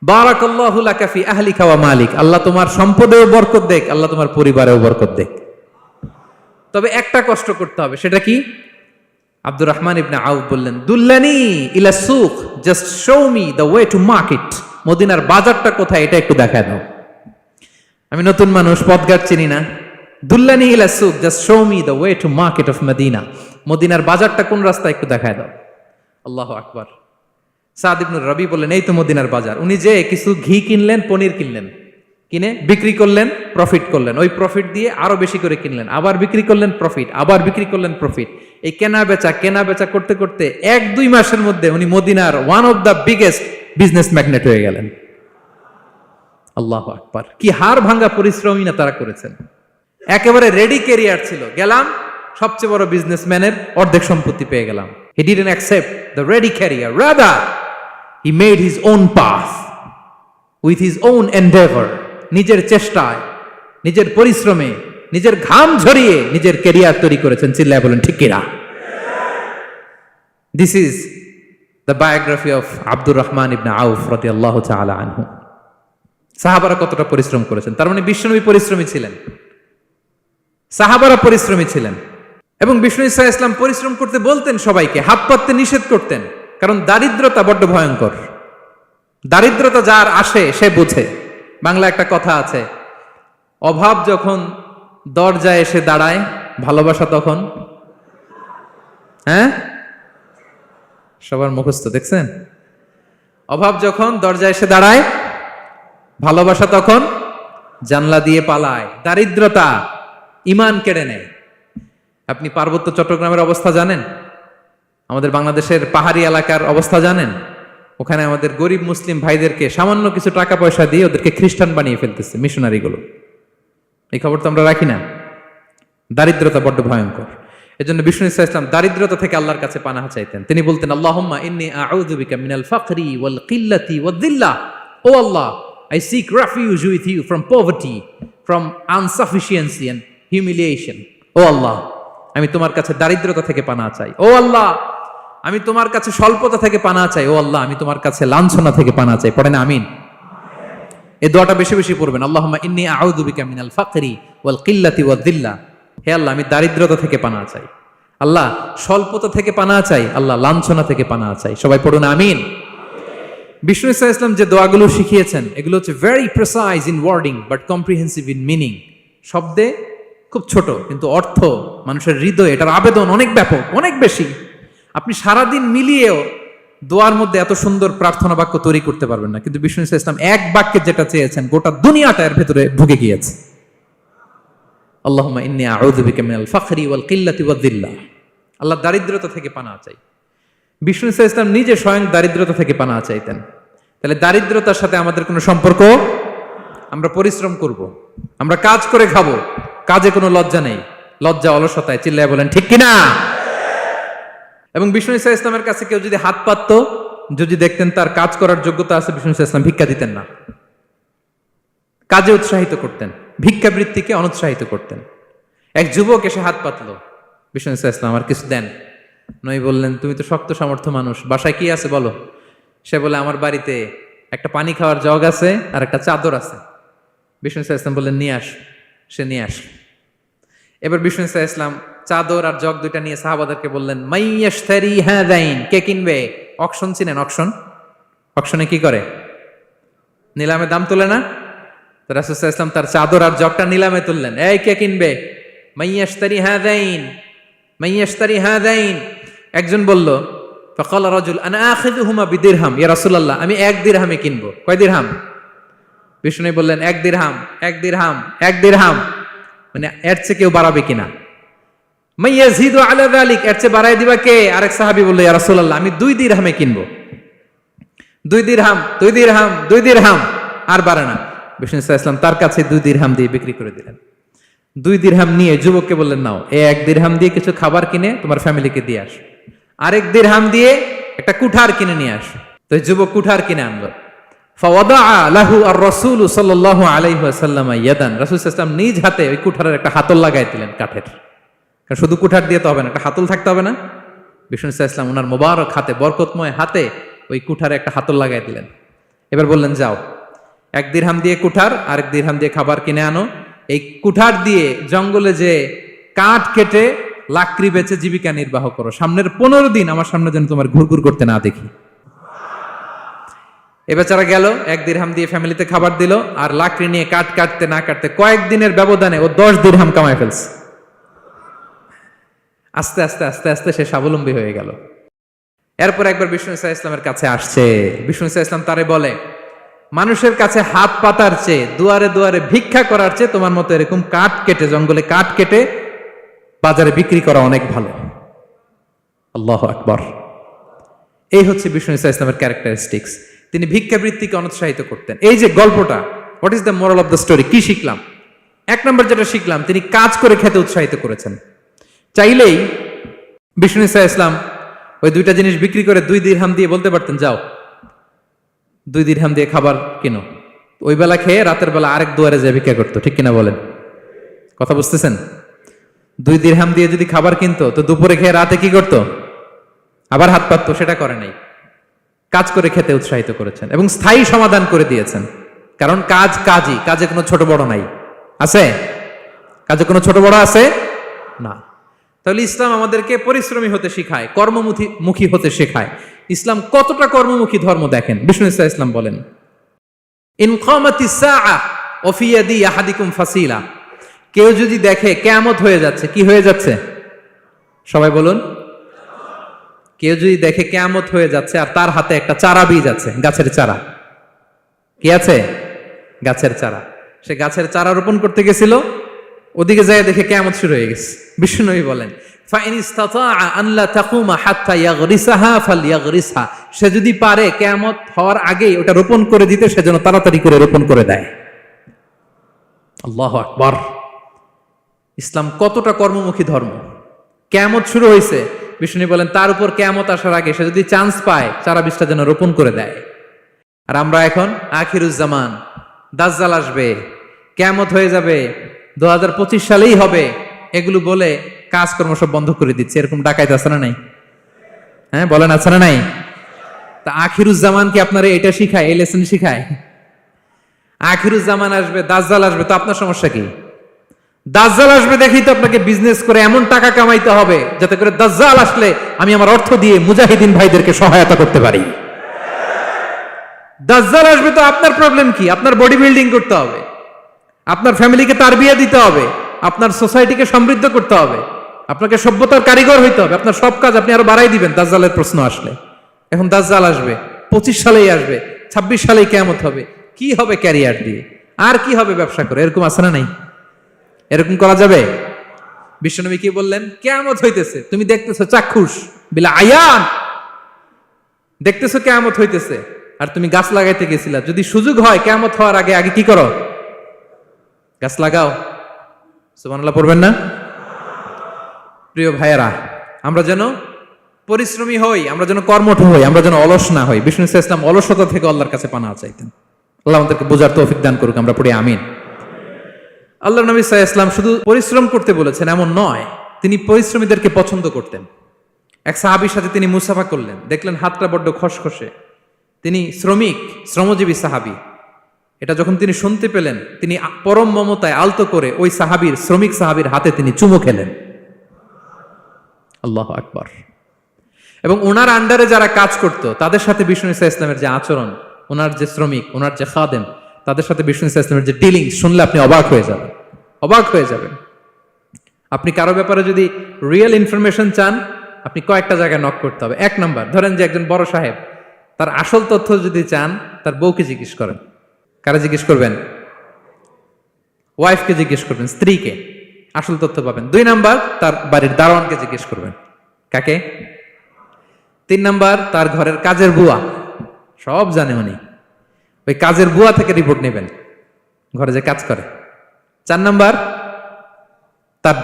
বারাকাল্লাহু লাকা ফি আহলিকা ওয়া মালিক, আল্লাহ তোমার সম্পদেও বরকত দেখ, আল্লাহ তোমার পরিবারেও বরকত দেখ। তবে একটা কষ্ট করতে হবে, সেটা কি? আব্দুর রহমান ইবনে আউফ বললেন, দুল্লানি ইলা সুক, just show me the way to market. মদিনার বাজারটা কোথায় এটা একটু দেখায় দাও। আমি নতুন মানুষ, পথঘাট চিনি না। দুল্লানি ইলা সুক, just show me the way to market of Medina. মদিনার বাজারটা কোন রাস্তা একটু দেখায় দাও। আল্লাহু আকবার। সাদ ইবনে রবি বললেন, এই তো মদিনার বাজার। উনি যে কিছু ঘি কিনলেন, পনির কিনলেন, কিনে বিক্রি করলেন, প্রফিট করলেন। ওই প্রফিট দিয়ে আরো বেশি করে কিনলেন, আবার বিক্রি করলেন, প্রফিট, আবার বিক্রি করলেন, প্রফিট। এই কেনা বেচা করতে করতে 1-2 মাসের মধ্যে উনি মদিনার one of the biggest business magnate হয়ে গেলেন। আল্লাহু আকবার। কি হাড় ভাঙ্গা পরিশ্রমই না তারা করেছেন। একেবারে রেডি ক্যারিয়ার ছিল, গেলাম সবচেয়ে বড় বিজনেসম্যানের অর্ধেক সম্পত্তি পেয়ে গেলাম। He didn't accept the ready career, rather he made his own path with his own endeavor. নিজের চেষ্টায়, নিজের পরিশ্রমে, নিজের ঘাম ঝরিয়ে নিজের ক্যারিয়ার তৈরি করেছেন। চিল্লায় বলেন ঠিক কিনা? This is the biography of Abdur Rahman ইবনে আউফ রাদিয়াল্লাহু তাআলা আনহু। সাহাবারা কতটা পরিশ্রম করেছেন, তার মানে বিশ্বনবী পরিশ্রমী ছিলেন, সাহাবারা পরিশ্রমী ছিলেন। এবং বিষ্ণু ঈসা ইসলাম পরিশ্রম করতে বলতেন সবাইকে, হাত পাততে নিষেধ করতেন, কারণ দারিদ্রতা বড্ড ভয়ঙ্কর। দারিদ্রতা যার আসে সে বুঝে। বাংলা একটা কথা আছে, অভাব যখন দরজায় এসে দাঁড়ায়, ভালোবাসা তখন সবার মুখস্থ দেখছেন? অভাব যখন দরজায় এসে দাঁড়ায়, ভালোবাসা তখন জানলা দিয়ে পালায়। দারিদ্রতা ঈমান কেড়ে নেয়। আপনি পার্বত্য চট্টগ্রামের অবস্থা জানেন? আমাদের বাংলাদেশের পাহাড়ি এলাকার অবস্থা জানেন? ওখানে আমাদের গরিব মুসলিম ভাইদেরকে সামান্য কিছু টাকা পয়সা দিয়ে ওদেরকে খ্রিস্টান বানিয়ে ফেলতেছে মিশনারিগুলো। এই খবর তো আমরা রাখি না। দারিদ্রতা বড্ড ভয়ঙ্কর। এজন্য বিষ্ণু ইসলাম দারিদ্রতা থেকে আল্লাহর কাছে পানাহ চাইতেন। তিনি বলতেন, আল্লাহুম্মা ইন্নী আউযু বিকা মিনাল ফাকরি ওয়াল কিল্লাতি ওয়াদ-দিল্লাহ। ও আল্লাহ, I seek refuge with you from poverty, from insufficiency and humiliation. ও আল্লাহ, আমি তোমার কাছে দারিদ্রতা থেকে পানাহ চাই। ও আল্লাহ, আমি তোমার কাছে স্বল্পতা থেকে পানাহ চাই। ও আল্লাহ, আমি তোমার কাছে লাঞ্ছনা থেকে পানাহ চাই। পড়েন আমিন। এই দোয়াটা বেশি বেশি পড়বেন। আল্লাহুম্মা ইন্নী আউযু বিকা মিনাল ফাকরি ওয়াল কিল্লাতি ওয়াদ-দিল্লাহ। হে আল্লাহ, আমি দারিদ্রতা থেকে পানাহ চাই। আল্লাহ, স্বল্পতা থেকে পানাহ চাই। আল্লাহ, লাঞ্ছনা থেকে পানাহ চাই। সবাই পড়ুন আমিন। বিষ্ণু ইসলাম যে দোয়াগুলো শিখিয়েছেন এগুলো হচ্ছে very precise in wording but comprehensive in meaning. শব্দে খুব ছোট, কিন্তু অর্থ মানুষের হৃদয়ে এটার আবেদন অনেক ব্যাপক, অনেক বেশি। আপনি সারাদিন মিলিয়েও দোয়ার মধ্যে এত সুন্দর প্রার্থনা বাক্য তৈরি করতে পারবেন না, কিন্তু বিষ্ণু ইসলাম এক বাক্যে যেটা চেয়েছেন গোটা দুনিয়াটা এর ভেতরে ঢুকে গিয়েছে। আল্লাহুম্মা ইন্নী আউযু বিকা মিনাল ফাকরি ওয়াল কিল্লাতি ওয়াদ-দিল্লাহ। আল্লাহ, দারিদ্রতা থেকে পানাহ চাই। বিষ্ণু ইসলাম নিজে স্বয়ং দারিদ্রতা থেকে পানাহ চাইতেন। তাহলে দারিদ্রতার সাথে আমাদের কোনো সম্পর্ক? আমরা পরিশ্রম করব, আমরা কাজ করে খাবো, কাজে কোনো লজ্জা নেই। লজ্জা অলসতায়, চিল্লায় বলেন ঠিক কিনা? এবং বিষ্ণু ইসলামের কাছে কেউ যদি হাত পাতত, যদি দেখতেন তার কাজ করার যোগ্যতা আছে, বিষ্ণু ইসলাম ভিক্ষা দিতেন না, কাজে উৎসাহিত করতেন, ভিক্ষাবৃত্তিকে অনুৎসাহিত করতেন। এক যুবক এসে হাত পাতলো, বিষ্ণু ইসলাম আমার কিছু দেন। নই বললেন, তুমি তো শক্ত সামর্থ্য মানুষ, বাসায় কি আছে বলো? সে বলে, আমার বাড়িতে একটা পানি খাওয়ার জগ আছে আর একটা চাদর আছে। বিষ্ণু ইসলাম বললেন, নিয়ে আস। সে নিয়ে আস। এবার বিষ্ণু ইসলাম চাদর আর জগ দুইটা নিয়ে সাহাবাদেরকে বললেন, মাইয়াশতারি হাযাইন, কে কিনবে? অকশন চিনেন? অকশন, অকশনে কি করে? নিলামে দাম তোলে না? তো রাসূল সাল্লাল্লাহু আলাইহি ওয়াসাল্লাম তার চাদর আর জগটা নিলামে তুললেন। এই কে কিনবে? মাইয়াশতারি হাযাইন, মাইয়াশতারি হাযাইন। একজন বলল, ফাকালা রাজুল আনা আখিযুহুমা বিদিরহাম, ইয়া রাসূলুল্লাহ, আমি 1 দিরহামে কিনবো। কয় দিরহাম? বিষ্ণু বললেন, 1 দিরহাম, 1 দিরহাম, 1 দিরহাম। মানে এর চেয়ে কেউ বাড়াবে কিনা? মাইয়াজিদু আলা যালিক, এর চেয়ে বাড়ায় দিবা কে? আরেক সাহাবী বলল, ইয়া রাসূলুল্লাহ, আমি 2 দিরহামে কিনবো। 2 দিরহাম, 2 দিরহাম, 2 দিরহাম, আর বাড়ে না। বিষ্ণু ইসলাম তার কাছে 2 দিরহাম দিয়ে বিক্রি করে দিলেন। 2 দিরহাম নিয়ে যুবককে বললেন, নাও, 1 দিরহাম দিয়ে কিছু খাবার কিনে তোমার ফ্যামিলিকে দিয়ে আস। আরেক দিরহাম দিয়ে একটা কুঠার কিনে নিয়ে আস। তো যুবক কুঠার কিনে আনলো। ফাওয়াদাআ লাহু আর-রাসূল সাল্লাল্লাহু আলাইহি ওয়াসাল্লাম ইয়াদান, রাসূল সাল্লাল্লাহু আলাইহি ওয়াসাল্লাম নিজ হাতে ওই কুঠারের একটা হাতল লাগাই দিলেন কাঠের। কারণ শুধু কুঠার দিয়ে তো হবে না, একটা হাতল থাকতে হবে না? বিষ্ণু সাল্লাল্লাহু আলাইহি ওয়াসাল্লাম ওনার মোবারক হাতে, বরকতময় হাতে ওই কুঠারে একটা হাতল লাগাই দিলেন। এবার বললেন, যাও, 1 দিরহাম দিয়ে কুঠার, আরেক দিরহাম দিয়ে খাবার কিনে আনো। এই কুঠার দিয়ে জঙ্গলে যে কাঠ কেটে লাকড়ি বেচে জীবিকা নির্বাহ করো। সামনের 15 দিন আমার সামনে যেন তোমার ঘুরঘুর করতে না দেখি। এ বেচারা গেল, 1 দিরহাম দিয়ে ফ্যামিলিতে খাবার দিল, আর লাকড়ি নিয়ে কাঠ কাটতে না কাটতে কয়েকদিনের ব্যবধানে ও 10 দিরহাম কামায় ফেলছে। আস্তে আস্তে আস্তে আস্তে সে স্বাবলম্বী হয়ে গেল। এরপর একবার বিষ্ণু ইসলামের কাছে আসছে। বিষ্ণু ইসলাম তারে বলে, মানুষের কাছে হাত পাতার চেয়ে, দুয়ারে দুয়ারে ভিক্ষা করার চেয়ে তোমার মতো এরকম কাঠ কেটে, জঙ্গলে কাঠ কেটে বাজারে বিক্রি করা অনেক ভালো। আল্লাহু আকবার। এই হচ্ছে বিষ্ণু ইসলামের ক্যারেক্টারিস্টিক্স। তিনি ভিক্ষাবৃত্তিকে অনুৎসাহিত করতেন। এই যে গল্পটা, what is the moral of the story? কি শিখলাম? 1 নম্বর যেটা শিখলাম, তিনি কাজ করে খেতে উৎসাহিত করেছেন। চাইলেই বিষ্ণু ইসলাম ওই 2টা জিনিস বিক্রি করে 2 দিরহাম দিয়ে বলতে পারতেন, যাও 2 দিরহাম দিয়ে খাবার কিনো। ওই বেলা খেয়ে রাতের বেলা আরেক দুয়ারে যে ভিক্ষা করতো, ঠিক কিনা বলেন? কথা বুঝতেছেন? 2 দিরহাম দিয়ে যদি খাবার কিনতো, তো দুপুরে খেয়ে রাতে কি করতো? আবার হাত পাততো। সেটা করে নাই। কাজ করে খেতে উৎসাহিত করেছেন এবং স্থায়ী সমাধান করে দিয়েছেন। কারণ কাজ কাজই, কাজে কোনো ছোট বড় নাই। আছে? কাজে কোনো ছোট বড় আছে না। তাহলে ইসলাম আমাদেরকে পরিশ্রমী হতে শেখায়, কর্মমুখী হতে শেখায়। ইসলাম কতটা কর্মমুখী ধর্ম দেখেন। বিষ্ণু ইসলাম বলেন, ইন কামাতিস সাআ ওয়া ফি ইয়াদি আহাদিকুম ফাসিলা, কেউ যদি দেখে কিয়ামত হয়ে যাচ্ছে, কি হয়ে যাচ্ছে? সবাই বলুন, কেউ যদি দেখে কিয়ামত হয়ে যাচ্ছে আর তার হাতে একটা চারা বীজ আছে, গাছের চারা, কি আছে? গাছের চারা। সে গাছের চারা রোপণ করতে গেছিল, ওদিকে যায় দেখে কিয়ামত শুরু হয়ে গেছে। বিষ্ণুনবী বলেন ফাইন ইসতাতাআ আন লা তাকুমা হাত্তা ইয়াগরিসাহা ফালইয়াগরিসহা, সে যদি পারে কিয়ামত হওয়ার আগেই ওটা রোপণ করে দিতে, সেজন্য তাড়াতাড়ি করে রোপণ করে দেয়। আল্লাহু আকবার। ইসলাম কতটা কর্মমুখী ধর্ম। কিয়ামত শুরু হয়েছে, বিষ্ণু বলেন তার উপর কিয়ামত আসার আগে সে যদি চান্স পায় চারা বীজটা যেন রোপণ করে দেয়। আর আমরা এখন আখিরুজ্জামান, দাজ্জাল আসবে, কিয়ামত হয়ে যাবে, 2025 সালেই হবে, এগুলো বলে কাজকর্ম সব বন্ধ করে দিচ্ছে। এরকম ডাকাইত আছে না নাই? হ্যাঁ বলেন, আছে না নাই? তা আখিরুজ্জামান কি আপনারা এটা শিখায়, এই লেসন শিখায়? আখিরুজ্জামান আসবে, দাজ্জাল আসবে, তো আপনার সমস্যা কি? দাজ্জাল আসবে দেখি তো আপনাকে বিজনেস করে এমন টাকা কামাইতে হবে যাতে করে দাজ্জাল আসলে আমি আমার অর্থ দিয়ে মুজাহিদিন ভাইদেরকে সহায়তা করতে পারি। দাজ্জাল আসবে তো আপনার প্রবলেম কি? আপনার বডি বিল্ডিং করতে হবে, আপনার ফ্যামিলিকে তারবিয়া দিতে হবে, আপনার সোসাইটিকে সমৃদ্ধ করতে হবে, আপনাকে সভ্যতার কারিগর হইতে হবে। আপনার সব কাজ আপনি আরো বাড়াই দিবেন দাজ্জালের প্রশ্ন আসলে। এখন দাজ্জাল আসবে, 25 সালেই আসবে, 26 সালেই কিয়ামত হবে। কি হবে ক্যারিয়ার দিয়ে, আর কি হবে ব্যবসা করে? এরকম আছে না নাই? এরকম করা যাবে? বিশ্বনবী কি বললেন? কিয়ামত হইতেছে, তুমি দেখতেছো চাক্ষুষ বিলা আয়ান, দেখতেছো কিয়ামত হইতেছে, আর তুমি গাছ লাগাইতে গেছিলা। যদি সুযোগ হয় কিয়ামত হওয়ার আগে আগে কি করো? গাছ লাগাও। সুবহানাল্লাহ পড়বেন না? প্রিয় ভাইয়েরা, আমরা যেন পরিশ্রমী হই, আমরা যেন কর্মঠ হই, আমরা যেন অলস না হই। বিষ্ণু ইসলাম অলসতা থেকে আল্লাহর কাছে পানা চাইতেন। আল্লাহ আমাদেরকে বোঝার তৌফিক দান করুক, আমরা পড়ি আমিন। আল্লাহ নবী সাল্লাল্লাহু আলাইহি ওয়াসাল্লাম শুধু পরিশ্রম করতে বলেছেন এমন নয়, তিনি পরিশ্রমীদেরকে পছন্দ করতেন। এক সাহাবীর সাথে তিনি মুসাফা করলেন, দেখলেন হাতটা বড্ড খসখসে, তিনি শ্রমজীবী সাহাবী। এটা যখন তিনি শুনতে পেলেন, তিনি পরম মমতায় আলতো করে ওই শ্রমিক সাহাবীর হাতে তিনি চুমু খেলেন। আল্লাহু আকবার। এবং ওনার আন্ডারে যারা কাজ করত তাদের সাথে বিষ্ণু ইসলামের যে আচরণ, ওনার যে শ্রমিক, ওনার যে খাদেম, তাদের সাথে বিষ্ণু ইসলামের যে ডিলিং শুনলে আপনি অবাক হয়ে যাবেন, অবাক হয়ে যাবেন। আপনি কারো ব্যাপারে যদি রিয়েল ইনফরমেশন চান, আপনি কয়েকটা জায়গায় নক করতে হবে। 1 নাম্বার, ধরেন যে একজন বড় সাহেব, তার আসল তথ্য যদি চান তার বউকে জিজ্ঞেস করেন। কারা জিজ্ঞেস করবেন? ওয়াইফকে জিজ্ঞেস করবেন, স্ত্রীকে, আসল তথ্য পাবেন। 2 নাম্বার, তার বাড়ির দারোয়ানকে জিজ্ঞেস করবেন। কাকে? 3 নাম্বার, তার ঘরের কাজের বুয়া, সব জানে উনি, ওই কাজের বুয়া থেকে রিপোর্ট নেবেন, ঘরে যে কাজ করে। 4 নাম্বার, তার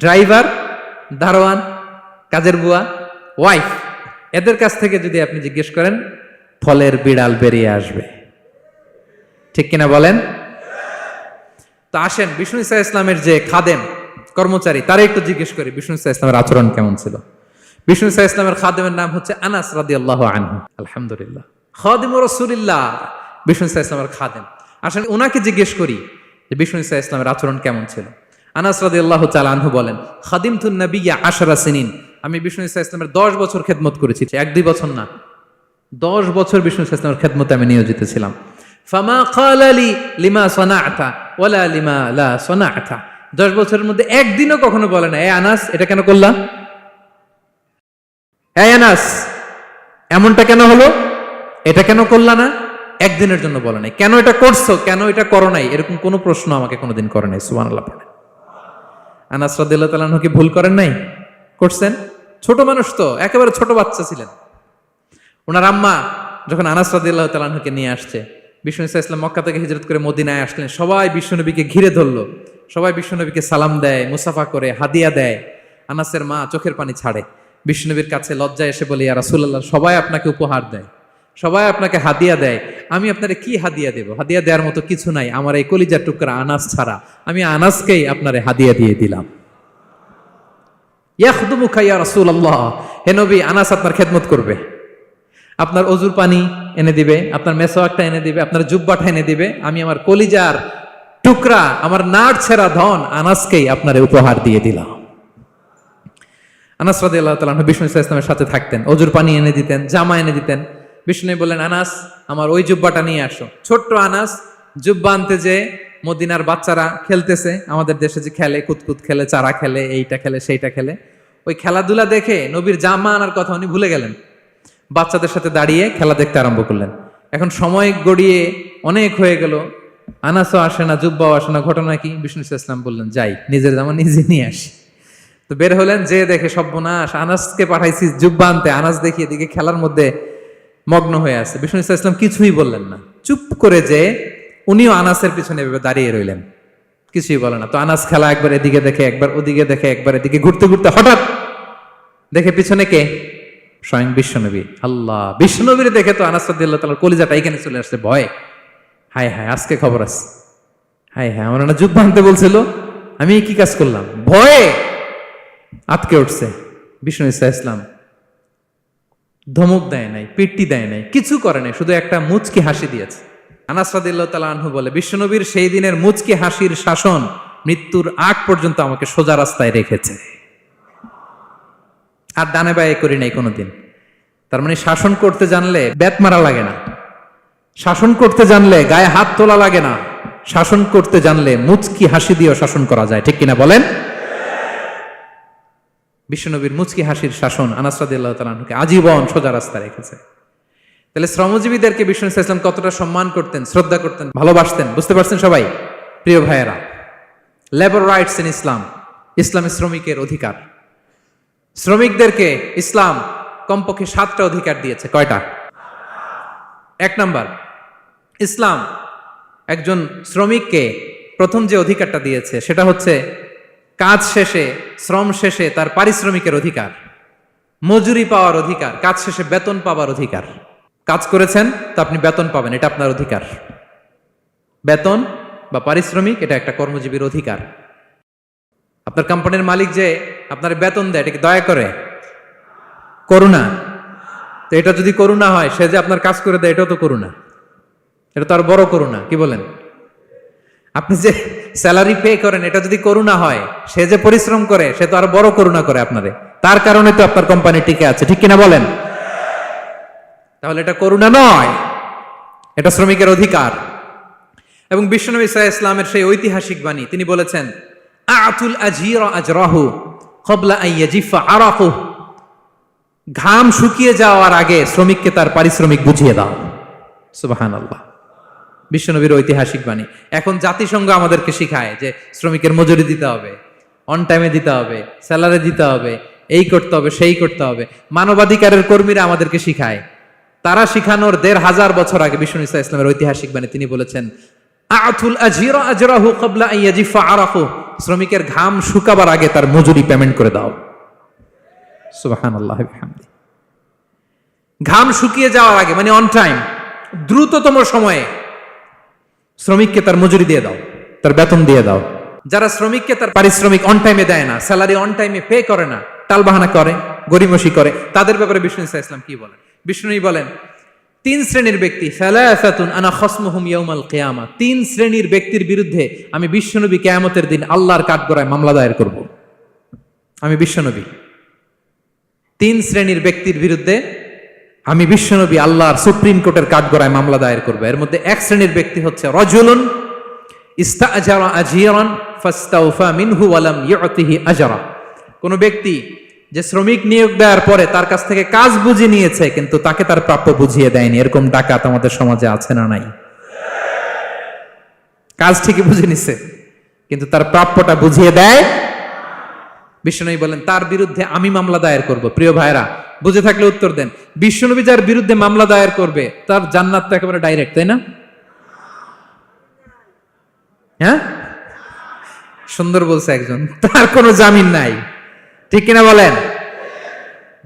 ড্রাইভার, দারোয়ান, কাজের বুয়া, ওয়াইফ, এদের কাছ থেকে যদি আপনি জিজ্ঞেস করেন, ফলের বিড়াল বেরিয়ে আসবে। ঠিক কিনা বলেন? তো আসেন বিষ্ণু ইসলামের যে খাদেম, কর্মচারী, তারা একটু জিজ্ঞেস করি বিষ্ণু ইসলামের আচরণ কেমন ছিল। বিষ্ণু ইসলামের খাদেমের নাম হচ্ছে আনাস রাদিয়াল্লাহু আনহু। আলহামদুলিল্লাহ, খাদিমুর রাসূলিল্লাহ, বিষ্ণু ইসলামের খাদেম। আসেন ওনাকে জিজ্ঞেস করি যে বিষ্ণু ইসলামের আচরণ কেমন ছিল। আনাস রাদিয়াল্লাহু তাআলা আনহু বলেন, খাদিমতুন নবিয়্যা 10 সিনিন, আমি বিষ্ণু ইসলামের 10 বছর খেদমত করেছি। 1-2 বছর না, 10 বছর বিষ্ণু ইসলামের খেদমতে আমি নিয়োজিত ছিলাম। ফামা ক্বালা লি লিমা সানা'তা ওয়ালা লিমা লা সানা'তা, 10 বছরের মধ্যে একদিনও কখনো বলে না, এ আনাস এটা কেন করলা, এ আনাস এমনটা কেন হলো, এটা কেন করলা না, একদিনের জন্য বলে নাই। কেন এটা করছো, কেন এটা করো নাই, এরকম কোনো প্রশ্ন আমাকে কোনোদিন করে নাই। সুবহানাল্লাহ পড়ে। আনাস রাদিয়াল্লাহু তাআলা আনহু কি ভুল করেন নাই? করছেন। ছোট মানুষ তো, একেবারে ছোট বাচ্চা ছিলেন। ওনার আম্মা যখন আনাস রাদিয়াল্লাহু তাআলা আনহুকে নিয়ে আসছে, বিষ্ণু ইসলাম মক্কা থেকে হিজরত করে মদিনায় আসলেন, সবাই বিশ্বনবীকে ঘিরে ধরলো, সবাই বিশ্বনবীকে সালাম দেয়, মুসাফা করে, হাদিয়া দেয়। আনাসের মা চোখের পানি ছাড়ে, বিশ্বনবীর কাছে লজ্জায় এসে বলে, ইয়া রাসূলুল্লাহ, সবাই আপনাকে উপহার দেয়, সবাই আপনাকে হাদিয়া দেয়, আমি আপনারে কি হাদিয়া দেব? হাদিয়া দেওয়ার মতো কিছু নাই আমার এই কলিজার টুকরা আনাস ছাড়া, আমি আনাসকেই আপনারে হাদিয়া দিয়ে দিলাম। ইয়াখদুমুকা ইয়া রাসূলুল্লাহ, হে নবী, আনাস আপনার খেদমত করবে, আপনার অজুর পানি এনে দিবে, আপনার মেসওয়াকটা এনে দিবে, আপনার জুব্বাটা এনে দিবে। আমি আমার কলিজার টুকরা, আমার নাড় ছেঁড়া ধন আনাসকেই আপনারে উপহার দিয়ে দিলাম। আনাস রাদিয়াল্লাহু তাআলা আনহু বিষ্ণু ইসলামের সাথে থাকতেন, অজুর পানি এনে দিতেন, জামা এনে দিতেন। বিষ্ণু বললেন, আনাস আমার ওই জুব্বাটা নিয়ে আসো। ছোট্ট আনাস জুব্বা আনতে যে মদিনার বাচ্চারা খেলতেছে, আমাদের দেশে যে খেলে, কুতকুত খেলে, চারা খেলে, এইটা খেলে, সেইটা খেলে, ওই খেলাধুলা দেখে নবীর জামা আনার কথা উনি ভুলে গেলেন, বাচ্চাদের সাথে দাঁড়িয়ে খেলা দেখতে আরম্ভ করলেন। এখন সময় গড়িয়ে অনেক হয়ে গেল, আনাসও আসে না, জুব্বাও আসে না। ঘটনা কি? বিষ্ণু ইসলাম বললেন, যাই নিজের জামা নিজে নিয়ে আসি। তো বের হলেন, যে দেখে সর্বনাশ, আনাসকে পাঠাইছি জুব্বা আনতে, আনাস দেখিয়ে দিকে খেলার মধ্যে মগ্ন হয়ে আছে। বিষ্ণু ইসলাম কিছুই বললেন না, চুপ করে যে উনিও আনাসের পিছনে এভাবে দাঁড়িয়ে রইলেন, কিছুই বলে না। তো আনাস খেলা একবার এদিকে দেখে, একবার ওদিকে দেখে, একবার এদিকে ঘুরতে ঘুরতে হঠাৎ দেখে পিছনে কে? স্বয়ং বিশ্বনবী। আল্লাহ, বিশ্বনবীর দেখে তো আনাস রাদিয়াল্লাহু তাআলার কলিজাটা এখানে চলে আসছে ভয়। হায় হায়, আজকে খবর আছে। হায় হায়, আমার না জুব্বা আনতে বলছিল, আমি কি কাজ করলাম? ভয়ে আটকে উঠছে। বিষ্ণু ইসলাম ধমক দেয় নাই, পিট্টি দেয় নাই, কিছু করে নাই, শুধু একটা মুচকি হাসি দিয়েছে। আনাস রাদিয়াল্লাহু তাআলা আনহু বলে, বিশ্বনবীর সেই দিনের মুচকি হাসির শাসন মৃত্যুর আগ পর্যন্ত আমাকে সোজা রাস্তায় রেখেছে, আর ডানে বায়ে করি নাই কোনোদিন। তার মানে শাসন করতে জানলে ব্যাত মারা লাগে না, শাসন করতে জানলে গায়ে হাত তোলা লাগে না, শাসন করতে জানলে মুচকি হাসি দিয়েও শাসন করা যায়, ঠিক কিনা বলেন? বিশ্বনবীর মুচকি হাসির শাসন আনাস রাদিয়াল্লাহু তাআলা আনহুকে আজীবন সোজা রাস্তা রেখেছে। তাহলে শ্রমজীবীদেরকে বিষ্ণু ইসলাম কতটা সম্মান করতেন, শ্রদ্ধা করতেন, ভালোবাসতেন, বুঝতে পারছেন সবাই? প্রিয় ভাইয়েরা, লেবার রাইটস ইন ইসলাম, ইসলামে শ্রমিকের অধিকার। শ্রমিকদেরকে ইসলাম কমপক্ষে 7টা অধিকার দিয়েছে। কয়টা? 1 নাম্বার, ইসলাম একজন শ্রমিককে প্রথম যে অধিকারটা দিয়েছে সেটা হচ্ছে কাজ শেষে, শ্রম শেষে তার পারিশ্রমিকের অধিকার, মজুরি পাওয়ার অধিকার, কাজ শেষে বেতন পাওয়ার অধিকার। কাজ করেছেন তো আপনি বেতন পাবেন, এটা আপনার অধিকার। বেতন বা পারিশ্রমিক এটা একটা কর্মজীবীর অধিকার। আপনার কোম্পানির মালিক যে আপনার বেতন দেয়, এটা কি দয়া করে? করুণা? তো এটা যদি করুণা হয়, সে যে আপনার কাজ করে দেয়, এটাও তো করুণা, এটা তো আর বড় করুণা, কি বলেন? আপনি যে স্যালারি পে করেন, এটা যদি করুণা হয়, সে যে পরিশ্রম করে, সে তো আর বড় করুণা করে আপনারে, তার কারণে তো আপনার কোম্পানি টিকে আছে, ঠিক কিনা বলেন? তাহলে এটা করুণা নয়, এটা শ্রমিকের অধিকার। এবং বিশ্বনবী সাল্লাল্লাহু আলাইহি ওয়াসাল্লামের সেই ঐতিহাসিক বাণী, তিনি বলেছেন, আতুল আজিরা আজরাহু ক্বাবলা আন ইয়াজিফা আরাকু, ঘাম শুকিয়ে যাওয়ার আগে শ্রমিককে তার পারিশ্রমিক বুঝিয়ে দাও। সুবহানাল্লাহ, বিশ্বনবীর ঐতিহাসিক বাণী। এখন জাতিসংঘ আমাদেরকে শিখায় যে শ্রমিকের মজুরি দিতে হবে, অন টাইমে দিতে হবে, স্যালারি দিতে হবে, এই করতে হবে, সেই করতে হবে। মানবাধিকারের কর্মীরা আমাদেরকে শিখায়, তারা শিখানোর 1500 বছর আগে বিশ্বনবী সাল্লাল্লাহু আলাইহি ওয়াসাল্লামের ঐতিহাসিক বাণী, তিনি বলেছেন, আতুল আজিরা আজরাহু ক্বাবলা আন ইয়াজিফা আরাকু, শ্রমিকের ঘাম শুকাবার আগে তার মজুরি পেমেন্ট করে দাও। সুবহানাল্লাহ বিহামদি। ঘাম শুকিয়ে যাওয়ার আগে মানে অন টাইম, দ্রুততম সময়ে শ্রমিককে তার মজুরি দিয়ে দাও, তার বেতন দিয়ে দাও। যারা শ্রমিককে তার পারিশ্রমিক অন টাইমে দেয় না, স্যালারি অন টাইমে পে করে না, টালবাহানা করে, গরিমসি করে, তাদের ব্যাপারে বিষ্ণু সাল্লাল্লাহু আলাইহি ওয়াসাল্লাম কি বলেন? বিষ্ণু বলেন, 3 শ্রেণীর ব্যক্তি, সালাসাতুন আনা খাসমুহুম ইয়াউমাল কিয়ামা, 3 শ্রেণীর ব্যক্তির বিরুদ্ধে আমি বিশ্বনবী কিয়ামতের দিন আল্লাহর কাঠগড়ায় মামলা দায়ের করব। আমি বিশ্বনবী 3 শ্রেণীর ব্যক্তির বিরুদ্ধে আমি বিশ্বনবী আল্লাহর সুপ্রিম কোর্টের কাঠগড়ায় মামলা দায়ের করব। এর মধ্যে 1 শ্রেণীর ব্যক্তি হচ্ছে রাজুলুন ইস্তাআজারা আজিরান ফাস্তাওফা মিনহু ওয়া লাম ইউতিহি আজরা, কোন ব্যক্তি যে শ্রমিক নিয়োগ দেওয়ার পরে তার কাছ থেকে কাজ বুঝে নিয়েছে কিন্তু তাকে তার প্রাপ্য বুঝিয়ে দেয়নি। এরকম ডাকাত আমাদের সমাজে আছে না নাই? কাজ ঠিকই বুঝে নিছে কিন্তু তার প্রাপ্যটা বুঝিয়ে দেয়। বিশ্বনবী বলেন, তার বিরুদ্ধে আমি মামলা দায়ের করব। প্রিয় ভাইরা, বুঝে থাকলে উত্তর দেন। বিশ্বনবী যার বিরুদ্ধে মামলা দায়ের করবে তার জান্নাত তো একেবারে ডাইরেক্ট, তাই না? হ্যাঁ, সুন্দর বলছে একজন, তার কোনো জামিন নাই, ঠিক কিনা বলেন?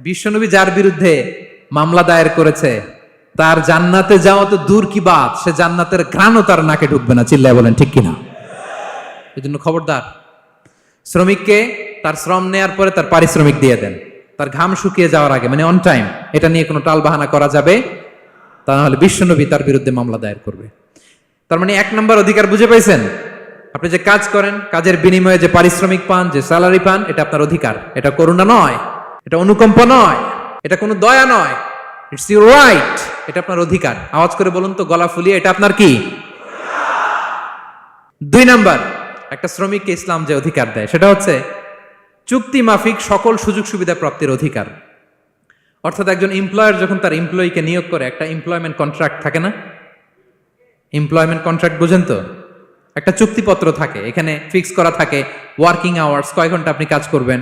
বিশ্বনবী যার বিরুদ্ধে মামলা দায়ের করেছে তার জান্নাতে যাওয়া তো দূর কি বাত, সে জান্নাতের ঘ্রাণও তার নাকে ঢুকবে না, চিল্লায় বলেন ঠিক কিনা? এই জন্য খবরদার, শ্রমিককে তার শ্রম নেয়ার পরে তার পারিশ্রমিক দিয়ে দেন, তার ঘাম শুকিয়ে যাওয়ার আগে, মানে অন টাইম। এটা নিয়ে কোনো টাল বাহানা করা যাবে তা না হলে বিশ্বনবী তার বিরুদ্ধে মামলা দায়ের করবে। তার মানে 1 নম্বর অধিকার বুঝে পাইছেন? আপনি যে কাজ করেন, কাজের বিনিময়ে যে পারিশ্রমিক পান, যে স্যালারি পান, এটা আপনার অধিকার। এটা করুণা নয়, এটা অনুকম্পা নয়, এটা কোনো দয়া নয়, ইটস ইউর রাইট, এটা আপনার অধিকার। আওয়াজ করে বলুন তো, গলা ফুলিয়ে, এটা আপনার কি? 2 নাম্বার, একটা শ্রমিককে ইসলাম যে অধিকার দেয় সেটা হচ্ছে চুক্তি মাফিক সকল সুযোগ সুবিধা প্রাপ্তির অধিকার। অর্থাৎ একজন এমপ্লয়ার যখন তার এমপ্লয়িকে নিয়োগ করে, একটা এমপ্লয়মেন্ট কন্ট্রাক্ট থাকে না? এমপ্লয়মেন্ট কন্ট্রাক্ট বুঝেন তো? একটা চুক্তিপত্র থাকে, এখানে ফিক্স করা থাকে ওয়ার্কিং আওয়ার্স, কয় ঘন্টা আপনি কাজ করবেন,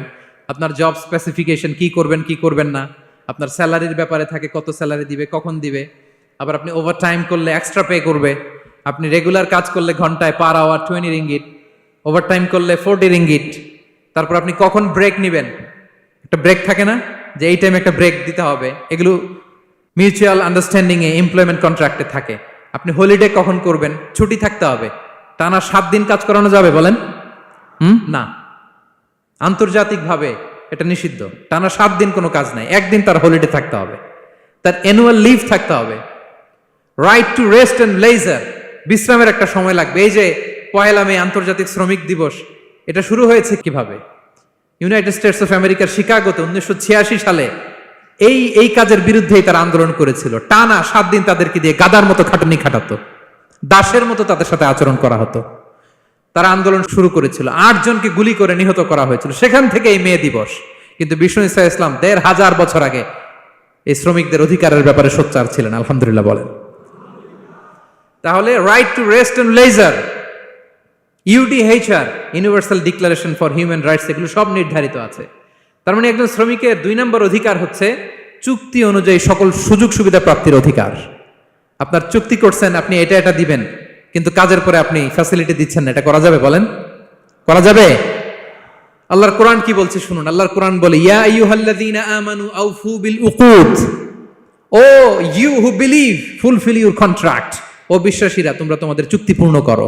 আপনার জব স্পেসিফিকেশন, কি করবেন কি করবেন না, আপনার স্যালারির ব্যাপারে থাকে, কত স্যালারি দিবে, কখন দিবে, আবার আপনি ওভার টাইম করলে এক্সট্রা পে করবে, আপনি রেগুলার কাজ করলে ঘন্টায় per hour 20 ringgit, overtime করলে 40 রিঙ্গিট। তারপর আপনি কখন ব্রেক নেবেন, একটা ব্রেক থাকে না যে এই টাইমে একটা ব্রেক দিতে হবে, এগুলো মিউচুয়াল আন্ডারস্ট্যান্ডিং এ এমপ্লয়মেন্ট কন্ট্রাক্টে থাকে। আপনি হলিডে কখন করবেন, ছুটি থাকতে হবে। টানা 7 দিন কাজ করানো যাবে বলেন? না, আন্তর্জাতিকভাবে এটা নিষিদ্ধ। টানা 7 দিন কোনো কাজ নাই, একদিন তার হলিডে থাকতে হবে, তার অ্যানুয়াল লিভ থাকতে হবে। Right to rest and leisure, বিশ্রামের একটা সময় লাগবে। এই যে 1 মে আন্তর্জাতিক শ্রমিক দিবস, এটা শুরু হয়েছে কিভাবে? ইউনাইটেড স্টেটস অফ আমেরিকার শিকাগোতে 1986 সালে এই কাজের বিরুদ্ধেই তারা আন্দোলন করেছিল। টানা 7 দিন তাদেরকে দিয়ে গাদার মতো খাটুনি খাটাতো, দাসের মতো তাদের সাথে আচরণ করা হতো। তারা আন্দোলন শুরু করেছিল, 8 জনকে গুলি করে নিহত করা হয়েছিল। সেখান থেকে এই মে দিবস। কিন্তু বিষ্ণু ঈসা ইসলাম 1500 বছর আগে এই শ্রমিকদের অধিকারের ব্যাপারে সোচ্চার ছিলেন। আলহামদুলিল্লাহ বলেন। তাহলে right to rest and leisure, UDHR, universal declaration for human rights, এগুলো সব নির্ধারিত আছে। তার মানে একজন শ্রমিকের 2 নম্বর অধিকার হচ্ছে চুক্তি অনুযায়ী সকল সুযোগ সুবিধা প্রাপ্তির অধিকার। আপনার চুক্তি করছেন, আপনি এটা এটা দিবেন, কিন্তু কাজের পরে আপনি ফ্যাসিলিটি দিচ্ছেন না, এটা করা যাবে বলেন? করা যাবে? আল্লাহর কোরআন কি বলছে শুনুন। আল্লাহর কোরআন বলে, ইয়া আইয়ুহাল্লাযীনা আমানু আউফু বিল উকুদ, O you who believe fulfill your contract, ও বিশ্বাসীরা তোমরা তোমাদের চুক্তি পূর্ণ করো।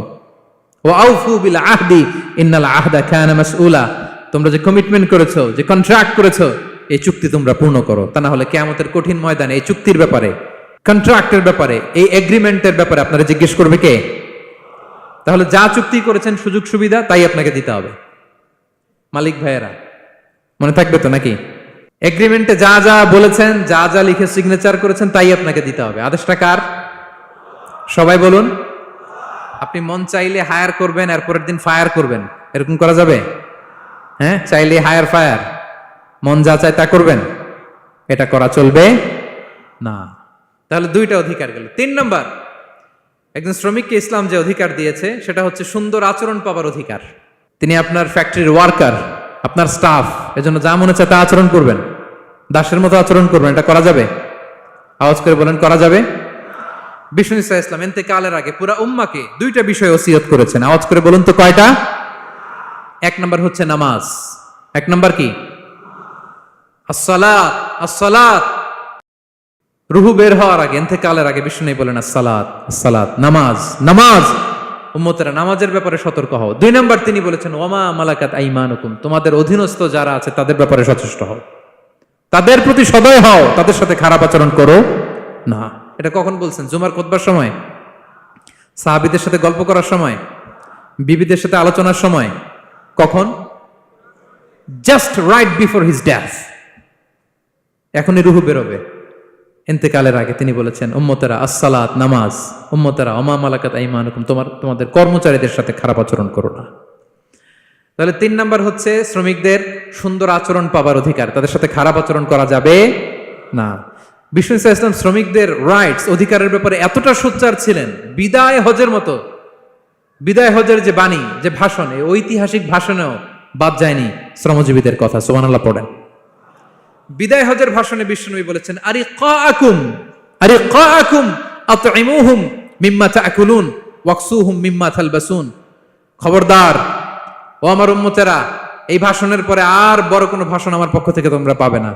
ওয়া আউফু বিল আহদি ইন্নাল আহদা কানা মাসউলা, তোমরা যে কমিটমেন্ট করেছো, যে কন্ট্রাক্ট করেছো, এই চুক্তি তোমরা পূর্ণ করো। তা না হলে কিয়ামতের কঠিন ময়দানে এই চুক্তির ব্যাপারে, কন্ট্রাক্টের ব্যাপারে, এই এগ্রিমেন্টের ব্যাপারে আপনারা জিজ্ঞেস করবে কে? তাহলে যা চুক্তি করেছেন সুযোগ সুবিধা, তাই আপনাকে দিতে হবে। মালিক ভাইয়েরা মনে থাকবে তো নাকি? এগ্রিমেন্টে যা যা বলেছেন, যা যা লিখে সিগনেচার করেছেন, তাই আপনাকে দিতে হবে। আদেশটা কার? সবাই বলুন। আপনি মন চাইলে হায়ার করবেন, আর পরের দিন ফায়ার করবেন, এরকম করা যাবে? হ্যাঁ, চাইলে হায়ার ফায়ার, মন যা চায় তা করবেন, এটা করা চলবে না। তাহলে 2টা অধিকার গেল। 3 নম্বর, একজন শ্রমিককে ইসলাম যে অধিকার দিয়েছে সেটা হচ্ছে সুন্দর আচরণ পাবার অধিকার। তিনি আপনার ফ্যাক্টরির ওয়ার্কার, আপনার স্টাফ, এজন্য যা মনে চায় তা আচরণ করবেন, দাসের মতো আচরণ করবেন। এটা করা যাবে? আওয়াজ করে বলেন, করা যাবে? বিষ্ণু ঈসা ইসলাম ইন্তেকালের আগে পুরা উম্মাকে 2টা বিষয় ওসিয়ত করেছেন। আওয়াজ করে বলুন তো কয়টা? 1 নম্বর হচ্ছে নামাজ। 1 নম্বর কি? আসসালাত। আসসালাত, রুহু বের হওয়ার আগে, ইন্তেকালের আগে বিষ্ণু বলেন আসসালাত, আসসালাত, নামাজ, নামাজ। উম্মতেরা নামাজের ব্যাপারে সতর্ক হও। 2 নম্বর তিনি বলেছেন ওয়ামা মালাকাত আইমানুকুম, তোমাদের অধীনস্থ যারা আছে তাদের ব্যাপারে সচেষ্ট হও, তাদের প্রতি সদয় হও, তাদের সাথে খারাপ আচরণ করো না। এটা কখন বলছেন? জুমার খুতবার সময়, সাহাবীদের সাথে গল্প করার সময়, বিবিদের সাথে আলোচনার সময়। কখন? Just right before his death. এখনই রুহু বেরোবে, ইন্তেকালের আগে তিনি বলেছেন উম্মতেরা আসসালাত, নামাজ, উম্মতেরা ওমা মালাকাত আইমানুকুম, তোমাদের কর্মচারীদের সাথে খারাপ আচরণ করো না। তাহলে 3 নাম্বার হচ্ছে শ্রমিকদের সুন্দর আচরণ পাবার অধিকার, তাদের সাথে খারাপ আচরণ করা যাবে না। বিষ্ণু ঈসা ইসলাম শ্রমিকদের রাইটস, অধিকারের ব্যাপারে এতটা সোচ্চার ছিলেন, বিদায় হজের মতো, বিদায় হজের যে বাণী, যে ভাষণ, এই ঐতিহাসিক ভাষণেও বাদ যায়নি শ্রমজীবীদের কথা। সুবহানাল্লাহ পড়েন। বিদায় হজের ভাষণে বিষ্ণুনবী বলেছেন আরিকাকুম, আরিকাকুম আতইমুহুম মিম্মা তাকুলুন ওয়াকসুহুম মিম্মা তালবাসুন। খবরদার ও আমার উম্মতেরা, এই ভাষণের পরে আর বড় কোনো ভাষণ আমার পক্ষ থেকে তোমরা পাবে না।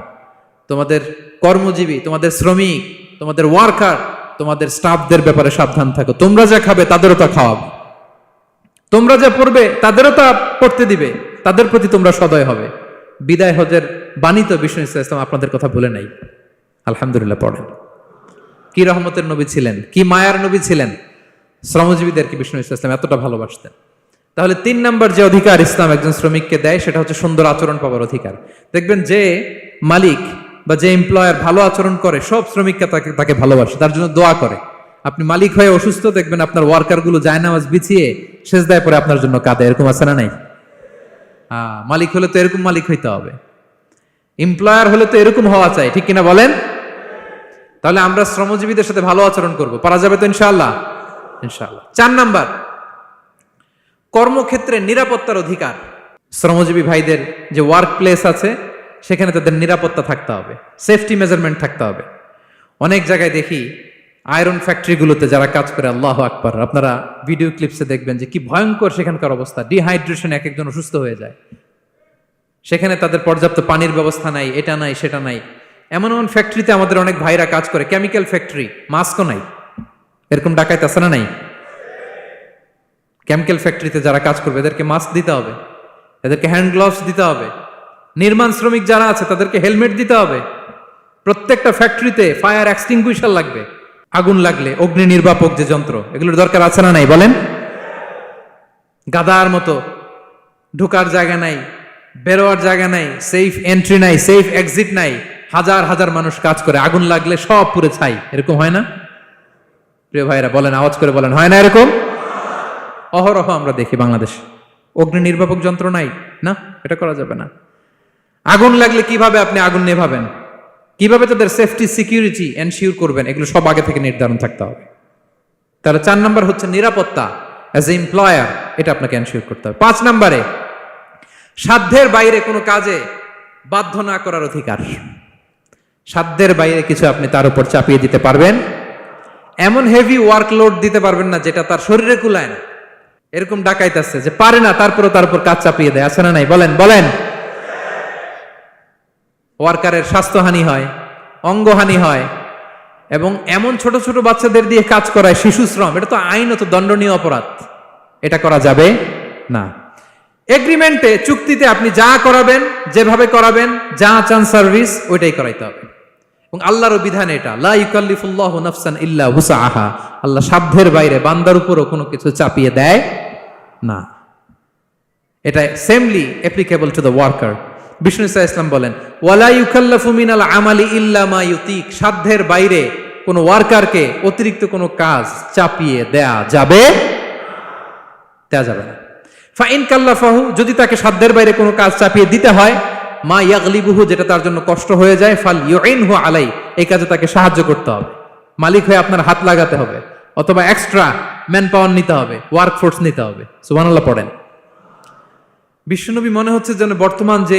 তোমাদের কর্মজীবী, তোমাদের শ্রমিক, তোমাদের ওয়ার্কার, তোমাদের স্টাফদের ব্যাপারে সাবধান থাকো। তোমরা যা খাবে তাদেরও তা খাওয়াবে, তোমরা যা পড়বে তাদেরও তা পড়তে দিবে, তাদের প্রতি তোমরা সদয় হবে। বিদায় হজের বাণী তো বিষ্ণু ঈসা ইসলাম আপনাদের কথা ভুলে নাই। আলহামদুলিল্লাহ পড়েন। কি রহমতের নবী ছিলেন, কি মায়ার নবী ছিলেন। শ্রমজীবীদেরকে বিষ্ণু ঈসা ইসলাম এতটা ভালোবাসতেন। তাহলে 3 নম্বর যে অধিকার ইসলাম একজন শ্রমিককে দেয় সেটা হচ্ছে সুন্দর আচরণ পাবার অধিকার। দেখবেন যে মালিক বা যে এমপ্লয়ার ভালো আচরণ করে, সব শ্রমিককে তাকে ভালোবাসে, তার জন্য দোয়া করে। আপনি মালিক হয়ে অসুস্থ, দেখবেন আপনার ওয়ার্কার গুলো জায়নামাজ বিছিয়ে সেজদায় পরে আপনার জন্য কাঁদে। এরকম আছে না নাই? মালিক হলে তো এরকম মালিক হইতে হবে, এমপ্লয়ার হলে তো এরকম হওয়া চাই, ঠিক কিনা বলেন? তাহলে আমরা শ্রমজীবীদের সাথে ভালো আচরণ করব, পারা যাবে তো ইনশাআল্লাহ? ইনশাআল্লাহ। 4 নাম্বার, কর্মক্ষেত্রে নিরাপত্তার অধিকার। শ্রমজীবী ভাইদের যে ওয়ার্ক প্লেস আছে সেখানে তাদের নিরাপত্তা থাকতে হবে, সেফটি মেজারমেন্ট থাকতে হবে। অনেক জায়গায় দেখি আয়রন ফ্যাক্টরিগুলোতে যারা কাজ করে, আল্লাহু আকবার, আপনারা ভিডিও ক্লিপসে দেখবেন যে কি ভয়ঙ্কর সেখানকার অবস্থা। ডিহাইড্রেশন, এক একজন অসুস্থ হয়ে যায়। সেখানে তাদের পর্যাপ্ত পানির ব্যবস্থা নাই, এটা নাই সেটা নাই। এমন এমন ফ্যাক্টরিতে আমাদের অনেক ভাইরা কাজ করে, কেমিক্যাল ফ্যাক্টরি, মাস্কও নাই। এরকম ডাকাইত আছে না নাই? কেমিক্যাল ফ্যাক্টরিতে যারা কাজ করবে এদেরকে মাস্ক দিতে হবে, এদেরকে হ্যান্ড গ্লাভস দিতে হবে। নির্মাণ শ্রমিক যারা আছে তাদেরকে হেলমেট দিতে হবে। প্রত্যেকটা ফ্যাক্টরিতে ফায়ার এক্সটিংগুইশার লাগবে, আগুন লাগলে অগ্নি নির্বাপক যে যন্ত্র, এগুলোর দরকার আছে না নাই বলেন? গাদার মতো ঢোকার জায়গা নাই, বেরোয়ার জায়গা নাই, সেফ এন্ট্রি নাই, সেফ এক্সিট নাই। হাজার হাজার মানুষ কাজ করে, আগুন লাগলে সব পুড়ে ছাই। এরকম হয় না? প্রিয় ভাইরা বলেন, আওয়াজ করে বলেন, হয় না এরকম? অহরহ আমরা দেখি বাংলাদেশে। অগ্নি নির্বাপক যন্ত্র নাই, না, এটা করা যাবে না। আগুন লাগলে কিভাবে আপনি আগুন নেভাবেন, কিভাবে তাদের সেফটি সিকিউরিটি এনশিওর করবেন, এগুলো সব আগে থেকে নির্ধারণ থাকতে হবে। তাহলে 4 নাম্বার হচ্ছে নিরাপত্তা অ্যাজ এ এমপ্লয়ার, এটা আপনাকে এনশিওর করতে হবে। 5 নাম্বারে সাধ্যের বাইরে কোনো কাজে বাধ্য না করার অধিকার। সাধ্যের বাইরে কিছু আপনি তার উপর চাপিয়ে দিতে পারবেন, এমন হেভি ওয়ার্কলোড দিতে পারবেন না যেটা তার শরীরে কুলায় না। এরকম ডাকাইত আছে যে পারে না, তারপরে তার উপর কাজ চাপিয়ে দেয়, আছে না নাই বলেন? বলেন। ওয়ার্কারের স্বাস্থ্যহানি হয়, অঙ্গহানি হয়, এবং এমন ছোট ছোট বাচ্চাদের দিয়ে কাজ করায়, শিশু শ্রম, এটা তো আইনত দণ্ডনীয় অপরাধ। এটা করা যাবে না। এগ্রিমেন্টে, চুক্তিতে আপনি যা করাবেন, যেভাবে করাবেন, যা চান সার্ভিস, ওইটাই করাইতে হবে। এবং আল্লাহর বিধান এটা, লা ইউকাল্লিফুল্লাহু নাফসান ইল্লা উসআহা। আল্লাহ সাধ্যের বাইরে বান্দার উপরও কোনো কিছু চাপিয়ে দেয় না। এটা samely applicable to the worker. Vishnu Islam বলেন, ওয়ালা ইউকাল্লাফু মিনাল আমালি ইল্লা মা ইউতিক। সাধ্যের বাইরে কোনো ওয়ার্কারকে অতিরিক্ত কোনো কাজ চাপিয়ে দেয়া যাবে না। ফাইন কাল্লাফাহু, যদি তাকে সাধ্যের বাইরে কোনো কাজ চাপিয়ে দিতে হয়, মা ইয়াগলিবুহু, যেটা তার জন্য কষ্ট হয়ে যায়, ফাল ইউইনহু আলাই, এই কাজে তাকে সাহায্য করতে হবে। মালিক হয়ে আপনার হাত লাগাতে হবে, অথবা এক্সট্রা ম্যান পাওয়ার নিতে হবে, ওয়ার্ক ফোর্স নিতে হবে। সুবহানাল্লাহ পড়েন। বিশ্বনবী মনে হচ্ছে যেন বর্তমান যে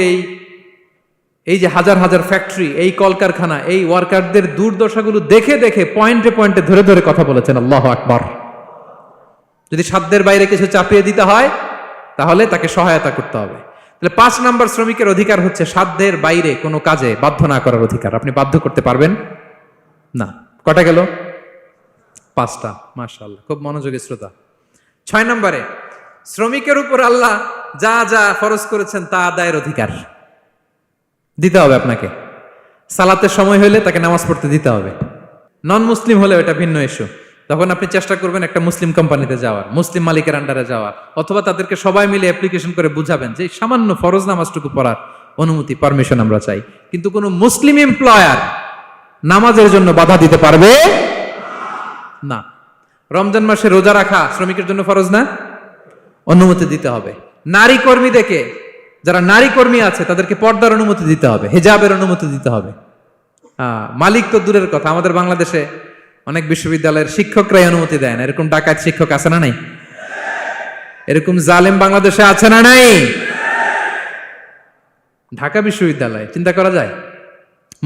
এই যে হাজার হাজার ফ্যাক্টরি, এই কলকারখানা, এই ওয়ার্কারদের দুর্দশাগুলো দেখে দেখে পয়েন্টে পয়েন্টে ধরে ধরে কথা বলেছেন। আল্লাহু আকবার। যদি সাধ্যের বাইরে কিছু চাপিয়ে দিতে হয় তাহলে তাকে সহায়তা করতে হবে। তাহলে 5 নাম্বার শ্রমিকের অধিকার হচ্ছে সাধ্যের বাইরে কোনো কাজে বাধ্য না করার অধিকার। আপনি বাধ্য করতে পারবেন না। কটা গেল? 5টা। মাশাআল্লাহ, খুব মনোযোগী শ্রোতা। 6 নাম্বারে শ্রমিকের উপর আল্লাহ যা যা ফরজ করেছেন তা আদায়ের অধিকার দিতে হবে আপনাকে। সালাতের সময় হলে তাকে নামাজ পড়তে দিতে হবে। নন মুসলিম হলে এটা ভিন্ন ইস্যু। তখন আপনি চেষ্টা করবেন একটা মুসলিম কোম্পানিতে যাওয়ার, মুসলিম মালিকের আন্ডারে যাওয়ার, অথবা তাদেরকে সবাই মিলে অ্যাপ্লিকেশন করে বুঝাবেন যে সামান্য ফরজ নামাজটুকু পড়ার অনুমতি, পারমিশন আমরা চাই। কিন্তু কোনো মুসলিম এমপ্লয়ার নামাজের জন্য বাধা দিতে পারবে না। রমজান মাসে রোজা রাখা শ্রমিকের জন্য ফরজ না, অনুমতি দিতে হবে। নারী কর্মীদেরকে, যারা নারী কর্মী আছে তাদেরকে পর্দার অনুমতি দিতে হবে, হিজাবের অনুমতি দিতে হবে। মালিক তো দূরের কথা, আমাদের বাংলাদেশে অনেক বিশ্ববিদ্যালয়ের শিক্ষকরাই অনুমতি দেয় না। এরকম ডাকাত শিক্ষক আছে না নাই? এরকম জালেম বাংলাদেশে আছে না নাই? ঢাকা বিশ্ববিদ্যালয় চিন্তা করা যায়,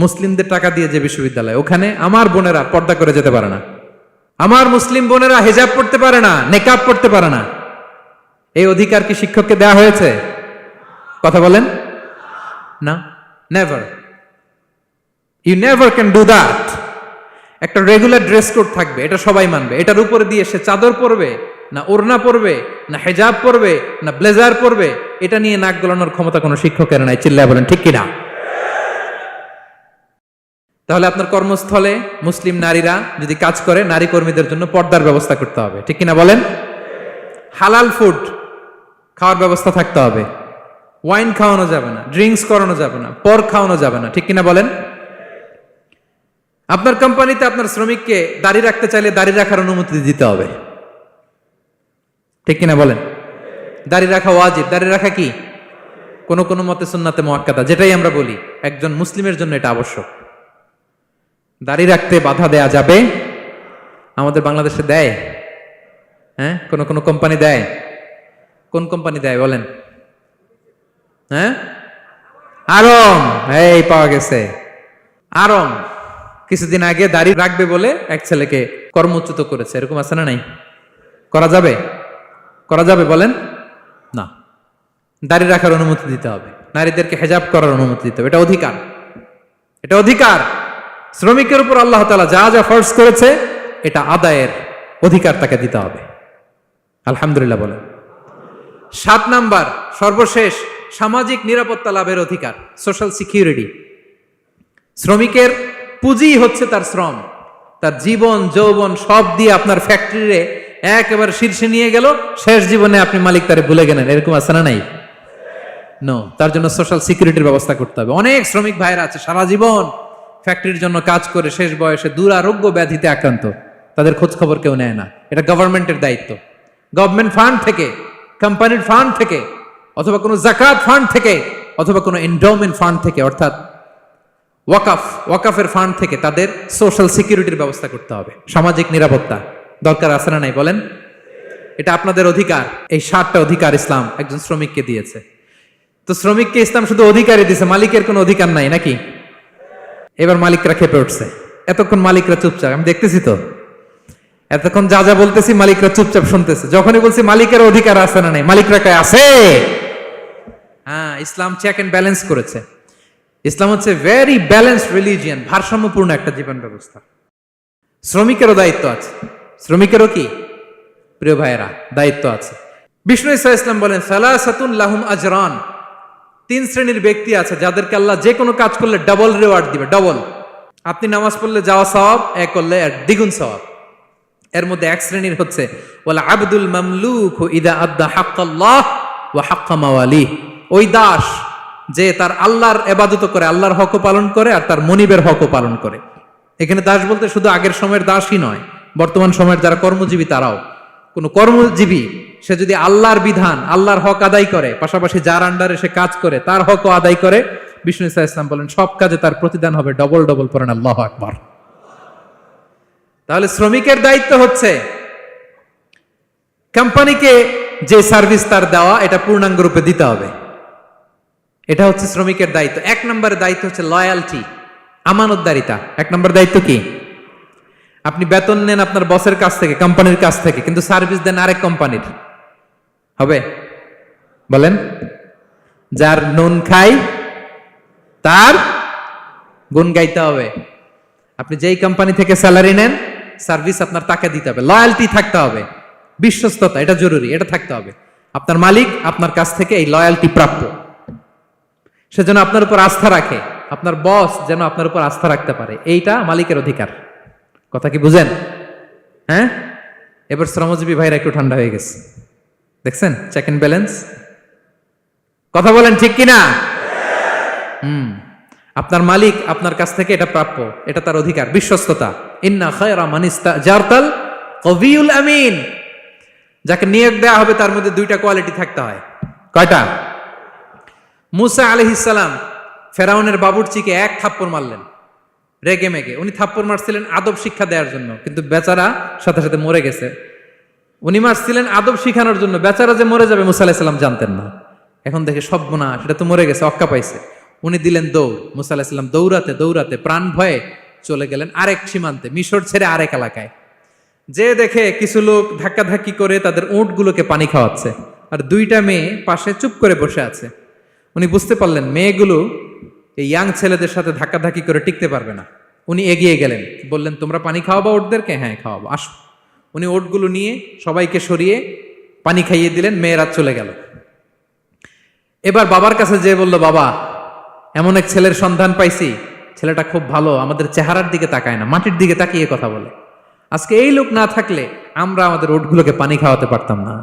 মুসলিমদের টাকা দিয়ে যে বিশ্ববিদ্যালয়, ওখানে আমার বোনেরা পর্দা করে যেতে পারে না, আমার মুসলিম বোনেরা হিজাব পড়তে পারে না, নেকাব পড়তে পারে না। এই অধিকার কি শিক্ষককে দেওয়া হয়েছে? কথা বলেন না, never. You never can do that. একটা রেগুলার ড্রেস কোড থাকবে, এটা সবাই মানবে। এটার উপরে দিয়ে সে চাদর পরবে না ওড়না পরবে না হিজাব পরবে না ব্লেজার পরবে, এটা নিয়ে নাক গলানোর ক্ষমতা কোনো শিক্ষকের নাই। চিল্লায় বলেন ঠিক কিনা? তাহলে আপনার কর্মস্থলে মুসলিম নারীরা যদি কাজ করে, নারী কর্মীদের জন্য পর্দার ব্যবস্থা করতে হবে, ঠিক কিনা বলেন? হালাল ফুড খাওয়ার ব্যবস্থা থাকতে হবে। ওয়াইন খাওয়ানো যাবে না, ড্রিঙ্কস করানো যাবে না, পর্ক খাওয়ানো যাবে না, ঠিক কিনা বলেন? আপনার কোম্পানিতে আপনার শ্রমিককে দাড়ি রাখতে চাইলে দাড়ি রাখার অনুমতি দিতে হবে, ঠিক কিনা বলেন? দাড়ি রাখা ওয়াজিব। দাড়ি রাখা কি কোন কোন মতে সুন্নাতে মুআক্কাদা, যেটাই আমরা বলি একজন মুসলিমের জন্য এটা আবশ্যক। দাড়ি রাখতে বাধা দেয়া যাবে? আমাদের বাংলাদেশে দেয়? হ্যাঁ, কোন কোন কোম্পানি দেয়। কোন কোম্পানি দেয় বলেন? হ্যাঁ, আরং। এই পাওয়া গেছে আরং। কিছুদিন আগে দাড়ি রাখবে বলে এক ছেলেকে কর্মচ্যুত করেছে, এরকম আছে না নাই? করা যাবে? করা যাবে বলেন? না, দাড়ি রাখার অনুমতি দিতে হবে, নারীদেরকে হেজাব করার অনুমতি দিতে হবে, এটা অধিকার। এটা অধিকার। শ্রমিকের উপর আল্লাহ তাআলা যা যা ফরজ করেছে এটা আদায়ের অধিকার তাকে দিতে হবে। আলহামদুলিল্লাহ বলেন। 7 নাম্বার, সর্বশেষ, সামাজিক নিরাপত্তা লাভের অধিকার, সোশ্যাল সিকিউরিটি। শ্রমিকের পুঁজি হচ্ছে তার শ্রম, তার জীবন যৌবন সব দিয়ে আপনার ফ্যাক্টরিরে একেবারে শীর্ষে নিয়ে গেল, শেষ জীবনে আপনি মালিক তারে ভুলে গেলেন, এরকম আছে না নাই? নো, তার জন্য সোশ্যাল সিকিউরিটির ব্যবস্থা করতে হবে। অনেক শ্রমিক ভাইরা আছে সারা জীবন ফ্যাক্টরির জন্য কাজ করে শেষ বয়সে দুরারোগ্য ব্যাধিতে আক্রান্ত, তাদের খোঁজ খবর কেউ নেয় না। এটা গভর্নমেন্টের দায়িত্ব। গভর্নমেন্ট ফান্ড থেকে, কোম্পানির ফান্ড থেকে, অথবা কোনো যাকাত ফান্ড থেকে, অথবা কোনো এন্ডাওমেন্ট ফান্ড থেকে, অর্থাৎ ওয়াকাফের ফান্ড থেকে তাদের সোশ্যাল সিকিউরিটির ব্যবস্থা করতে হবে। সামাজিক নিরাপত্তা দরকার আছে না নাই বলেন? এটা আপনাদের অধিকার। এই 7টা অধিকার ইসলাম একজন শ্রমিককে দিয়েছে। তো শ্রমিককে ইসলাম শুধু অধিকারই দিয়েছে, মালিকের কোনো অধিকার নাই নাকি? এবার মালিকরা খেপে উঠছে। এতক্ষণ মালিকরা চুপচাপ, আমি দেখতেছি তো, এতক্ষণ যা যা বলতেছি মালিকরা চুপচাপ শুনতেছে। যখনই বলছি মালিকের অধিকার আছে না নাই, মালিকরা কয় আছে। হ্যাঁ, ইসলাম চেক এন্ড ব্যালেন্স করেছে। ইসলাম হচ্ছে ভেরি ব্যালেন্সড রিলিজিয়ান, ভারসাম্যপূর্ণ একটা জীবন ব্যবস্থা। শ্রমিকেরও দায়িত্ব আছে। শ্রমিকেরও কি প্রিয় ভাইয়েরা দায়িত্ব আছে। বিষ্ণু ঈসা ইসলাম বলেন, সালাসাতুন লাহুম আজরান, 3 শ্রেণীর ব্যক্তি আছে যাদেরকে আল্লাহ যে কোনো কাজ করলে ডাবল রিওয়ার্ড দিবে, ডাবল। আপনি নামাজ পড়লে যাওয়া সওয়াব, এক করলে দ্বিগুণ সওয়াব। এর মধ্যে এক শ্রেণীর হচ্ছে ওয়ালা আবদুল মামলুক ইদা আদ্দা হাক্কাল্লাহ ওয়া হাক্কা মাওয়ালি, ওই দাস যে তার আল্লাহর ইবাদত করে, আল্লাহর হকও পালন করে আর তার মনিবের হকও পালন করে। এখানে দাস বলতে শুধু আগের সময়ের দাসই নয়, বর্তমান সময়ের যারা কর্মজীবী তারাও। কোন কর্মজীবী সে যদি আল্লাহর বিধান, আল্লাহর হক আদায় করে, পাশাপাশি যার আন্ডারে সে কাজ করে তার হকও আদায় করে, বিষ্ণু ঈসা ইসলাম বলেন সব কাজে তার প্রতিদান হবে ডবল ডবল। পড়েন আল্লাহু আকবার। তাহলে শ্রমিকের দায়িত্ব হচ্ছে কোম্পানিকে যে সার্ভিস তার দেওয়া এটা পূর্ণাঙ্গ রূপে দিতে হবে। এটা হচ্ছে শ্রমিকের দায়িত্ব। 1 নম্বরের দায়িত্ব হচ্ছে লয়ালটি, আমানতদারিতা। 1 নম্বর দায়িত্ব কি? আপনি বেতন নেন আপনার বসের কাছ থেকে, কোম্পানির কাছ থেকে, কিন্তু সার্ভিস দেন আরেক কোম্পানির, হবে? বলেন। যার নুন খাই তার গুণ গাইতে হবে। আপনি যেই কোম্পানি থেকে স্যালারি নেন, সার্ভিস আপনার তাকে দিতে হবে। লয়ালটি থাকতে হবে, বিশ্বস্ততা, এটা জরুরি, এটা থাকতে হবে। আপনার মালিক আপনার কাছ থেকে এই লয়ালটি প্রাপ্য, সেজন্য আপনার উপর আস্থা রাখে, আপনার বস যেন আপনার উপর আস্থা রাখতে পারে, এইটা মালিকের অধিকার। কথা কি বুঝেন? হ্যাঁ, এবার শ্রমজীবী ভাইরা একটু ঠান্ডা হয়ে গেছে, দেখছেন চেক এন্ড ব্যালেন্স। কথা বলেন ঠিক কিনা? আপনার মালিক আপনার কাছ থেকে এটা প্রাপ্য, এটা তার অধিকার, বিশ্বস্ততা। ইন্না খায়রা মান ইস্তাজারতাল কবিউল আমিন, যাকে নিয়োগ দেওয়া হবে তার মধ্যে 2টা কোয়ালিটি থাকতে হয়। কয়টা? মুসা আলাইহিস সালাম ফেরাউনের বাবুর্চিকে 1 থাপ্পড় মারলেন রেগে মেগে। উনি থাপ্পড় মারছিলেন আদব শিক্ষা দেওয়ার জন্য, কিন্তু বেচারা সাথে সাথে মরে গেছে। উনি মারছিলেন আদব শিখানোর জন্য, বেচারা যে মরে যাবে মুসা আলাইহিস সালাম জানতেন না। এখন দেখে সর্বনাশ, সেটা তো মরে গেছে, অক্কা পাইছে। উনি দিলেন দৌড়। মুসা আলাইহিস সালাম দৌড়াতে দৌড়াতে প্রাণ ভয়ে চলে গেলেন আরেক সীমান্তে, মিশর ছেড়ে আরেক এলাকায়। যে দেখে কিছু লোক ধাক্কাধাক্কি করে তাদের উটগুলোকে পানি খাওয়াচ্ছে, আর 2টা মেয়ে পাশে চুপ করে বসে আছে। উনি বুঝতে পারলেন মেয়েগুলো এই ইয়াং ছেলেদের সাথে ধাক্কাধাক্কি করে টিকতে পারবে না। উনি এগিয়ে গেলেন, বললেন তোমরা পানি খাওয়াবো ওটদেরকে? হ্যাঁ খাওয়াবো, আসো। উনি ওটগুলো নিয়ে সবাইকে সরিয়ে পানি খাইয়ে দিলেন, মেয়েরা চলে গেল। এবার বাবার কাছে যেয়ে বলল, বাবা এমন এক ছেলের সন্ধান পাইছি, ছেলেটা খুব ভালো, আমাদের চেহারার দিকে তাকায় না, মাটির দিকে তাকিয়ে কথা বলে। আজকে এই লোক না থাকলে আমরা আমাদের ওটগুলোকে পানি খাওয়াতে পারতাম না।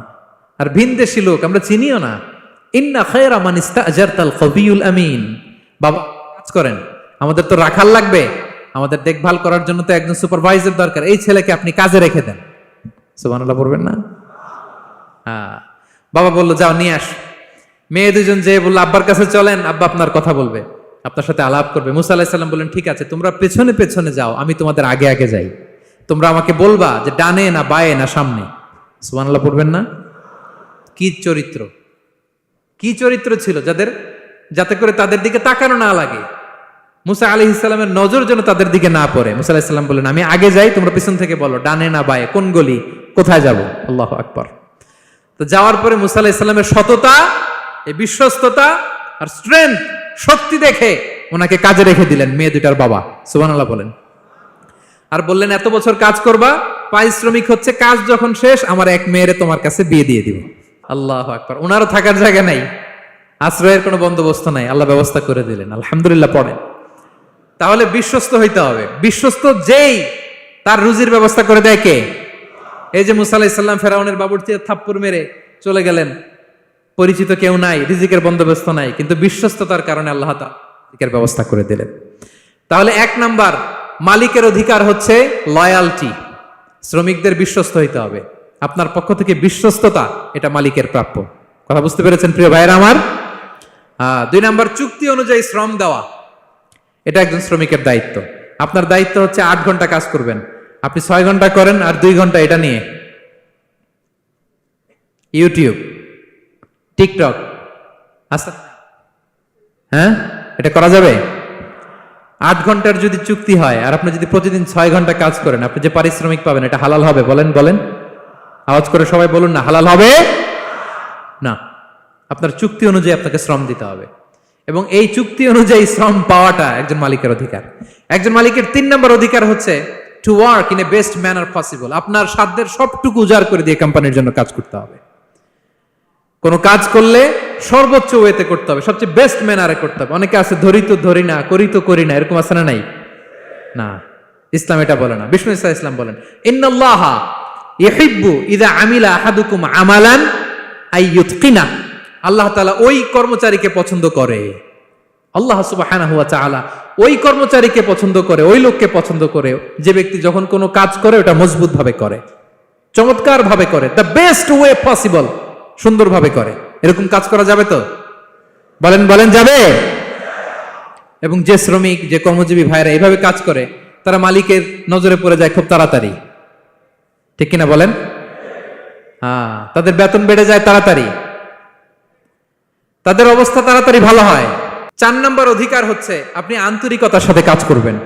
আর ভিনদেশী লোক, আমরা চিনিও না। ইন্না খায়রা মান ইস্তাজারতাল কবিউল আমিন। বাবা কাজ করেন, আমাদের তো রাখাল লাগবে, আমাদের দেখভাল করার জন্য তো একজন সুপারভাইজার দরকার, এই ছেলেকে আপনি কাজে রেখে দেন। সুবহানাল্লাহ পড়বেন না? হ্যাঁ। বাবা বলল যাও নিয়ে আস। মেয়ে দুজন যে বললো আব্বার কাছে চলেন, আব্বা আপনার কথা বলবে, আপনার সাথে আলাপ করবে। মুসা আলাইহিস সালাম বললেন ঠিক আছে, তোমরা পেছনে পেছনে যাও, আমি তোমাদের আগে আগে যাই, তোমরা আমাকে বলবা যে ডানে না বায়ে না সামনে। সুবহানাল্লাহ পড়বেন না? কি চরিত্র, কি চরিত্র ছিল যাদের, যাতে করে তাদের দিকে তাকানো না লাগে, মুসা আলাইহিস সালামের নজর যেন তাদের দিকে না পড়ে। মুসা আলাইহিস সালাম বললেন আমি আগে যাই, তোমরা পিছন থেকে বলো ডানে না বায়ে, কোন গলি, কোথায় যাব। আল্লাহু আকবার। তো যাওয়ার পরে মুসা আলাইহিস সালামের সততা, এই বিশ্বস্ততা আর স্ট্রেংথ, শক্তি দেখে ওনাকে কাজে রেখে দিলেন মেয়ে দুটার বাবা। সুবহানাল্লাহ বলেন। আর বললেন এত বছর কাজ করবা, পারিশ্রমিক হচ্ছে কাজ যখন শেষ আমার এক মেয়েরে তোমার কাছে বিয়ে দিয়ে দিব। আল্লাহু আকবার। ওনারও থাকার জায়গা নাই, আশ্রয়ের কোনো বন্দোবস্ত নাই, আল্লাহ ব্যবস্থা করে দিলেন। আলহামদুলিল্লাহ পড়েন। তাহলে বিশ্বস্ত হইতে হবে। বিশ্বস্ত যেই, তার রুজির ব্যবস্থা করে দেয় কে? এই যে মুসা আলাইহিস সালাম ফেরাউনের বাবুর্চিতে থাপ্পড় মেরে চলে গেলেন, পরিচিত কেউ নাই, রিজিকের বন্দোবস্ত নাই, কিন্তু বিশ্বস্ততার কারণে আল্লাহ তাআলা রিজিকের ব্যবস্থা করে দিলেন। তাহলে এক নাম্বার মালিকের অধিকার হচ্ছে লয়ালটি, শ্রমিকদের বিশ্বস্ত হইতে হবে। আপনার পক্ষ থেকে বিশ্বস্ততা, এটা মালিকের প্রাপ্য। কথা বুঝতে পেরেছেন প্রিয় ভাইয়েরা আমার? দুই নাম্বার চুক্তি অনুযায়ী শ্রম দেওয়া, এটা একজন শ্রমিকের দায়িত্ব। আপনার দায়িত্ব হচ্ছে 8 ঘন্টা কাজ করবেন, আপনি 6 ঘন্টা করেন আর 2 ঘন্টা এটা নিয়ে ইউটিউব, টিকটক, আচ্ছা হ্যাঁ, এটা করা যাবে? 8 ঘন্টার যদি চুক্তি হয় আর আপনি যদি প্রতিদিন 6 ঘন্টা কাজ করেন, আপনি যে পারিশ্রমিক পাবেন এটা হালাল হবে? বলেন বলেন, আওয়াজ করে সবাই বলুন না, হালাল হবে না। আপনার চুক্তি অনুযায়ী আপনাকে শ্রম দিতে হবে, এবং এই চুক্তি অনুযায়ী শ্রম পাওয়াটা একজন মালিকের অধিকার। একজন মালিকের 3 নম্বর অধিকার হচ্ছে to work in a best manner possible. আপনার সাধ্যের সবটুকু উজাড় করে দিয়ে কোম্পানির জন্য কাজ করতে হবে। কোন কাজ করলে সর্বোচ্চ ওয়েতে করতে হবে, সবচেয়ে বেস্ট ম্যানারে করতে হবে। অনেকে আছে ধরি তো ধরি না, করি তো করি না, এরকম আছে না? নাই না, ইসলাম এটা বলে না। বিষ্ণু ইসলাম বলেন ইন্নাল্লাহা ইউহিব্বু ইযা আমিলা আহাদুকুম আমালান আইয়ুতকিনা। আল্লাহ তাআলা ওই কর্মচারীকে পছন্দ করে, আল্লাহ সুবহানাহু ওয়া তাআলা ওই কর্মচারীকে পছন্দ করে, ওই লোককে পছন্দ করে যে ব্যক্তি যখন কোনো কাজ করে ওটা মজবুত ভাবে করে, চমৎকার ভাবে করে, দ্য বেস্ট ওয়ে পসিবল, সুন্দরভাবে করে। এরকম কাজ করা যাবে তো? বলেন বলেন, যাবে? এবং যে শ্রমিক, যে কর্মজীবী ভাইরা এইভাবে কাজ করে, তারা মালিকের নজরে পড়ে যায় খুব তাড়াতাড়ি, ঠিক কিনা বলেন? তাদের বেতন বেড়ে যায় তাড়াতাড়ি, তাদের অবস্থা তাড়াতাড়ি ভালো হয়। 4 নম্বর অধিকার হচ্ছে আপনি আন্তরিকতার সাথে কাজ করবেন,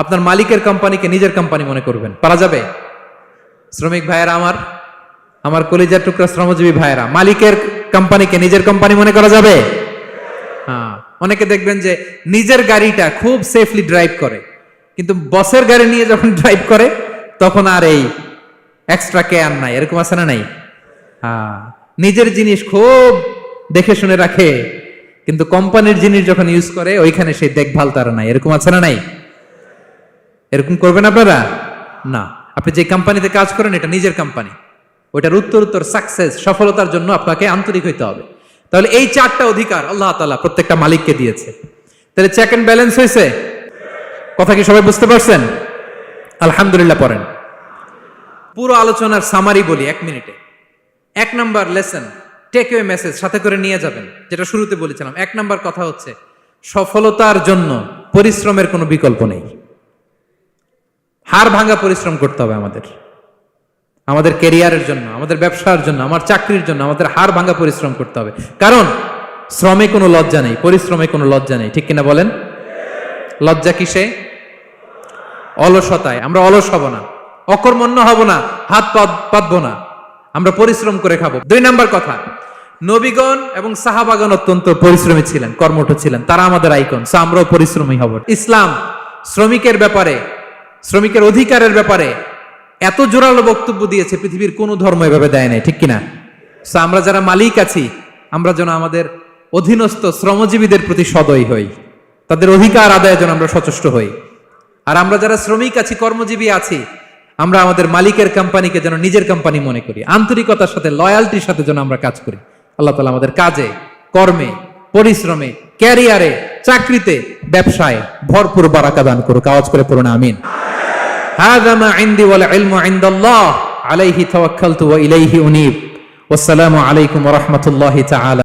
আপনার মালিকের কোম্পানিকে নিজের কোম্পানি মনে করবেন। পারা যাবে? শ্রমিক ভাইয়েরা আমার, আমার কলিজার টুকরা শ্রমজীবী ভাইয়েরা, মালিকের কোম্পানিকে নিজের কোম্পানি মনে করা যাবে? অনেকে দেখবেন যে নিজের গাড়িটা খুব সেফলি ড্রাইভ করে, কিন্তু বসের গাড়ি নিয়ে যখন ড্রাইভ করে তখন আর এই এক্সট্রা কেয়ার নাই, এরকম আছে না? নাই। নিজের জিনিস খুব দেখে শুনে রাখে, কিন্তু কোম্পানির জিনিস যখন ইউজ করে ওইখানে সেই দেখভাল তার নাই, এরকম আছে না? নাই। এরকম করবেন আপনারা না। আপনি যে কোম্পানিতে কাজ করেন এটা নিজের কোম্পানি, ওইটার উত্তর সাকসেস, সফলতার জন্য আপনাকে আন্তরিক হইতে হবে। তাহলে এই 4টা অধিকার আল্লাহ তাআলা প্রত্যেকটা মালিককে দিয়েছে। তাহলে চেক এন্ড ব্যালেন্স হয়েছে। কথা কি সবাই বুঝতে পারছেন? আলহামদুলিল্লাহ পড়েন। পুরো আলোচনার সামারি বলি 1 মিনিটে। 1 number lesson, take away message সাথে করে নিয়ে যাবেন, যেটা শুরুতে বলেছিলাম। 1 নাম্বার কথা হচ্ছে সফলতার জন্য পরিশ্রমের কোনো বিকল্প নেই। হাড় ভাঙা পরিশ্রম করতে হবে আমাদের, আমাদের ক্যারিয়ারের জন্য, আমাদের ব্যবসার জন্য, আমার চাকরির জন্য আমাদের হাড় ভাঙা পরিশ্রম করতে হবে। কারণ শ্রমে কোনো লজ্জা নেই, পরিশ্রমে কোনো লজ্জা নেই, ঠিক কিনা বলেন? লজ্জা কিসে? অলসতায়। আমরা অলস হব না, অকর্মণ্য হব না, হাত পাতবো না, আমরা পরিশ্রম করে খাবো। 2 নাম্বার কথা, নবীগণ এবং সাহাবাগণ অত্যন্ত পরিশ্রমী ছিলেন, কর্মঠ ছিলেন, তারা আমাদের আইকন, সো আমরাও পরিশ্রমী হব। ইসলাম শ্রমিকের ব্যাপারে, শ্রমিকের অধিকারের ব্যাপারে এত জোরালো বক্তব্য দিয়েছে, পৃথিবীর কোনো ধর্ম এভাবে দেয় নাই, ঠিক কিনা? সো আমরা যারা মালিক আছি, আমরা যেন আমাদের অধীনস্থ শ্রমজীবীদের প্রতি সদয় হই, তাদের অধিকার আদায়ের জন্য আমরা সচেষ্ট হই। আর আমরা যারা শ্রমিক আছি, কর্মজীবী আছি, আমরা আমাদের মালিকের কোম্পানিকে যেন নিজের কোম্পানি মনে করি, আন্তরিকতার সাথে, লয়ালটির সাথে যেন আমরা কাজ করি। আল্লাহ তাআলা আমাদের কাজে, কর্মে, পরিশ্রমে, ক্যারিয়ারে, চাকরিতে, ব্যবসায় ভরপুর বারাকা দান করুক। আওয়াজ করে পড়ুন আমিন। হাযা মা ইনদি ওয়াল ইলমু ইনদাল্লাহ আলাইহি তাওয়াক্কালতু ওয়া ইলাইহি উনীব। ওয়াসসালামু আলাইকুম ওয়া রাহমাতুল্লাহি তাআলা।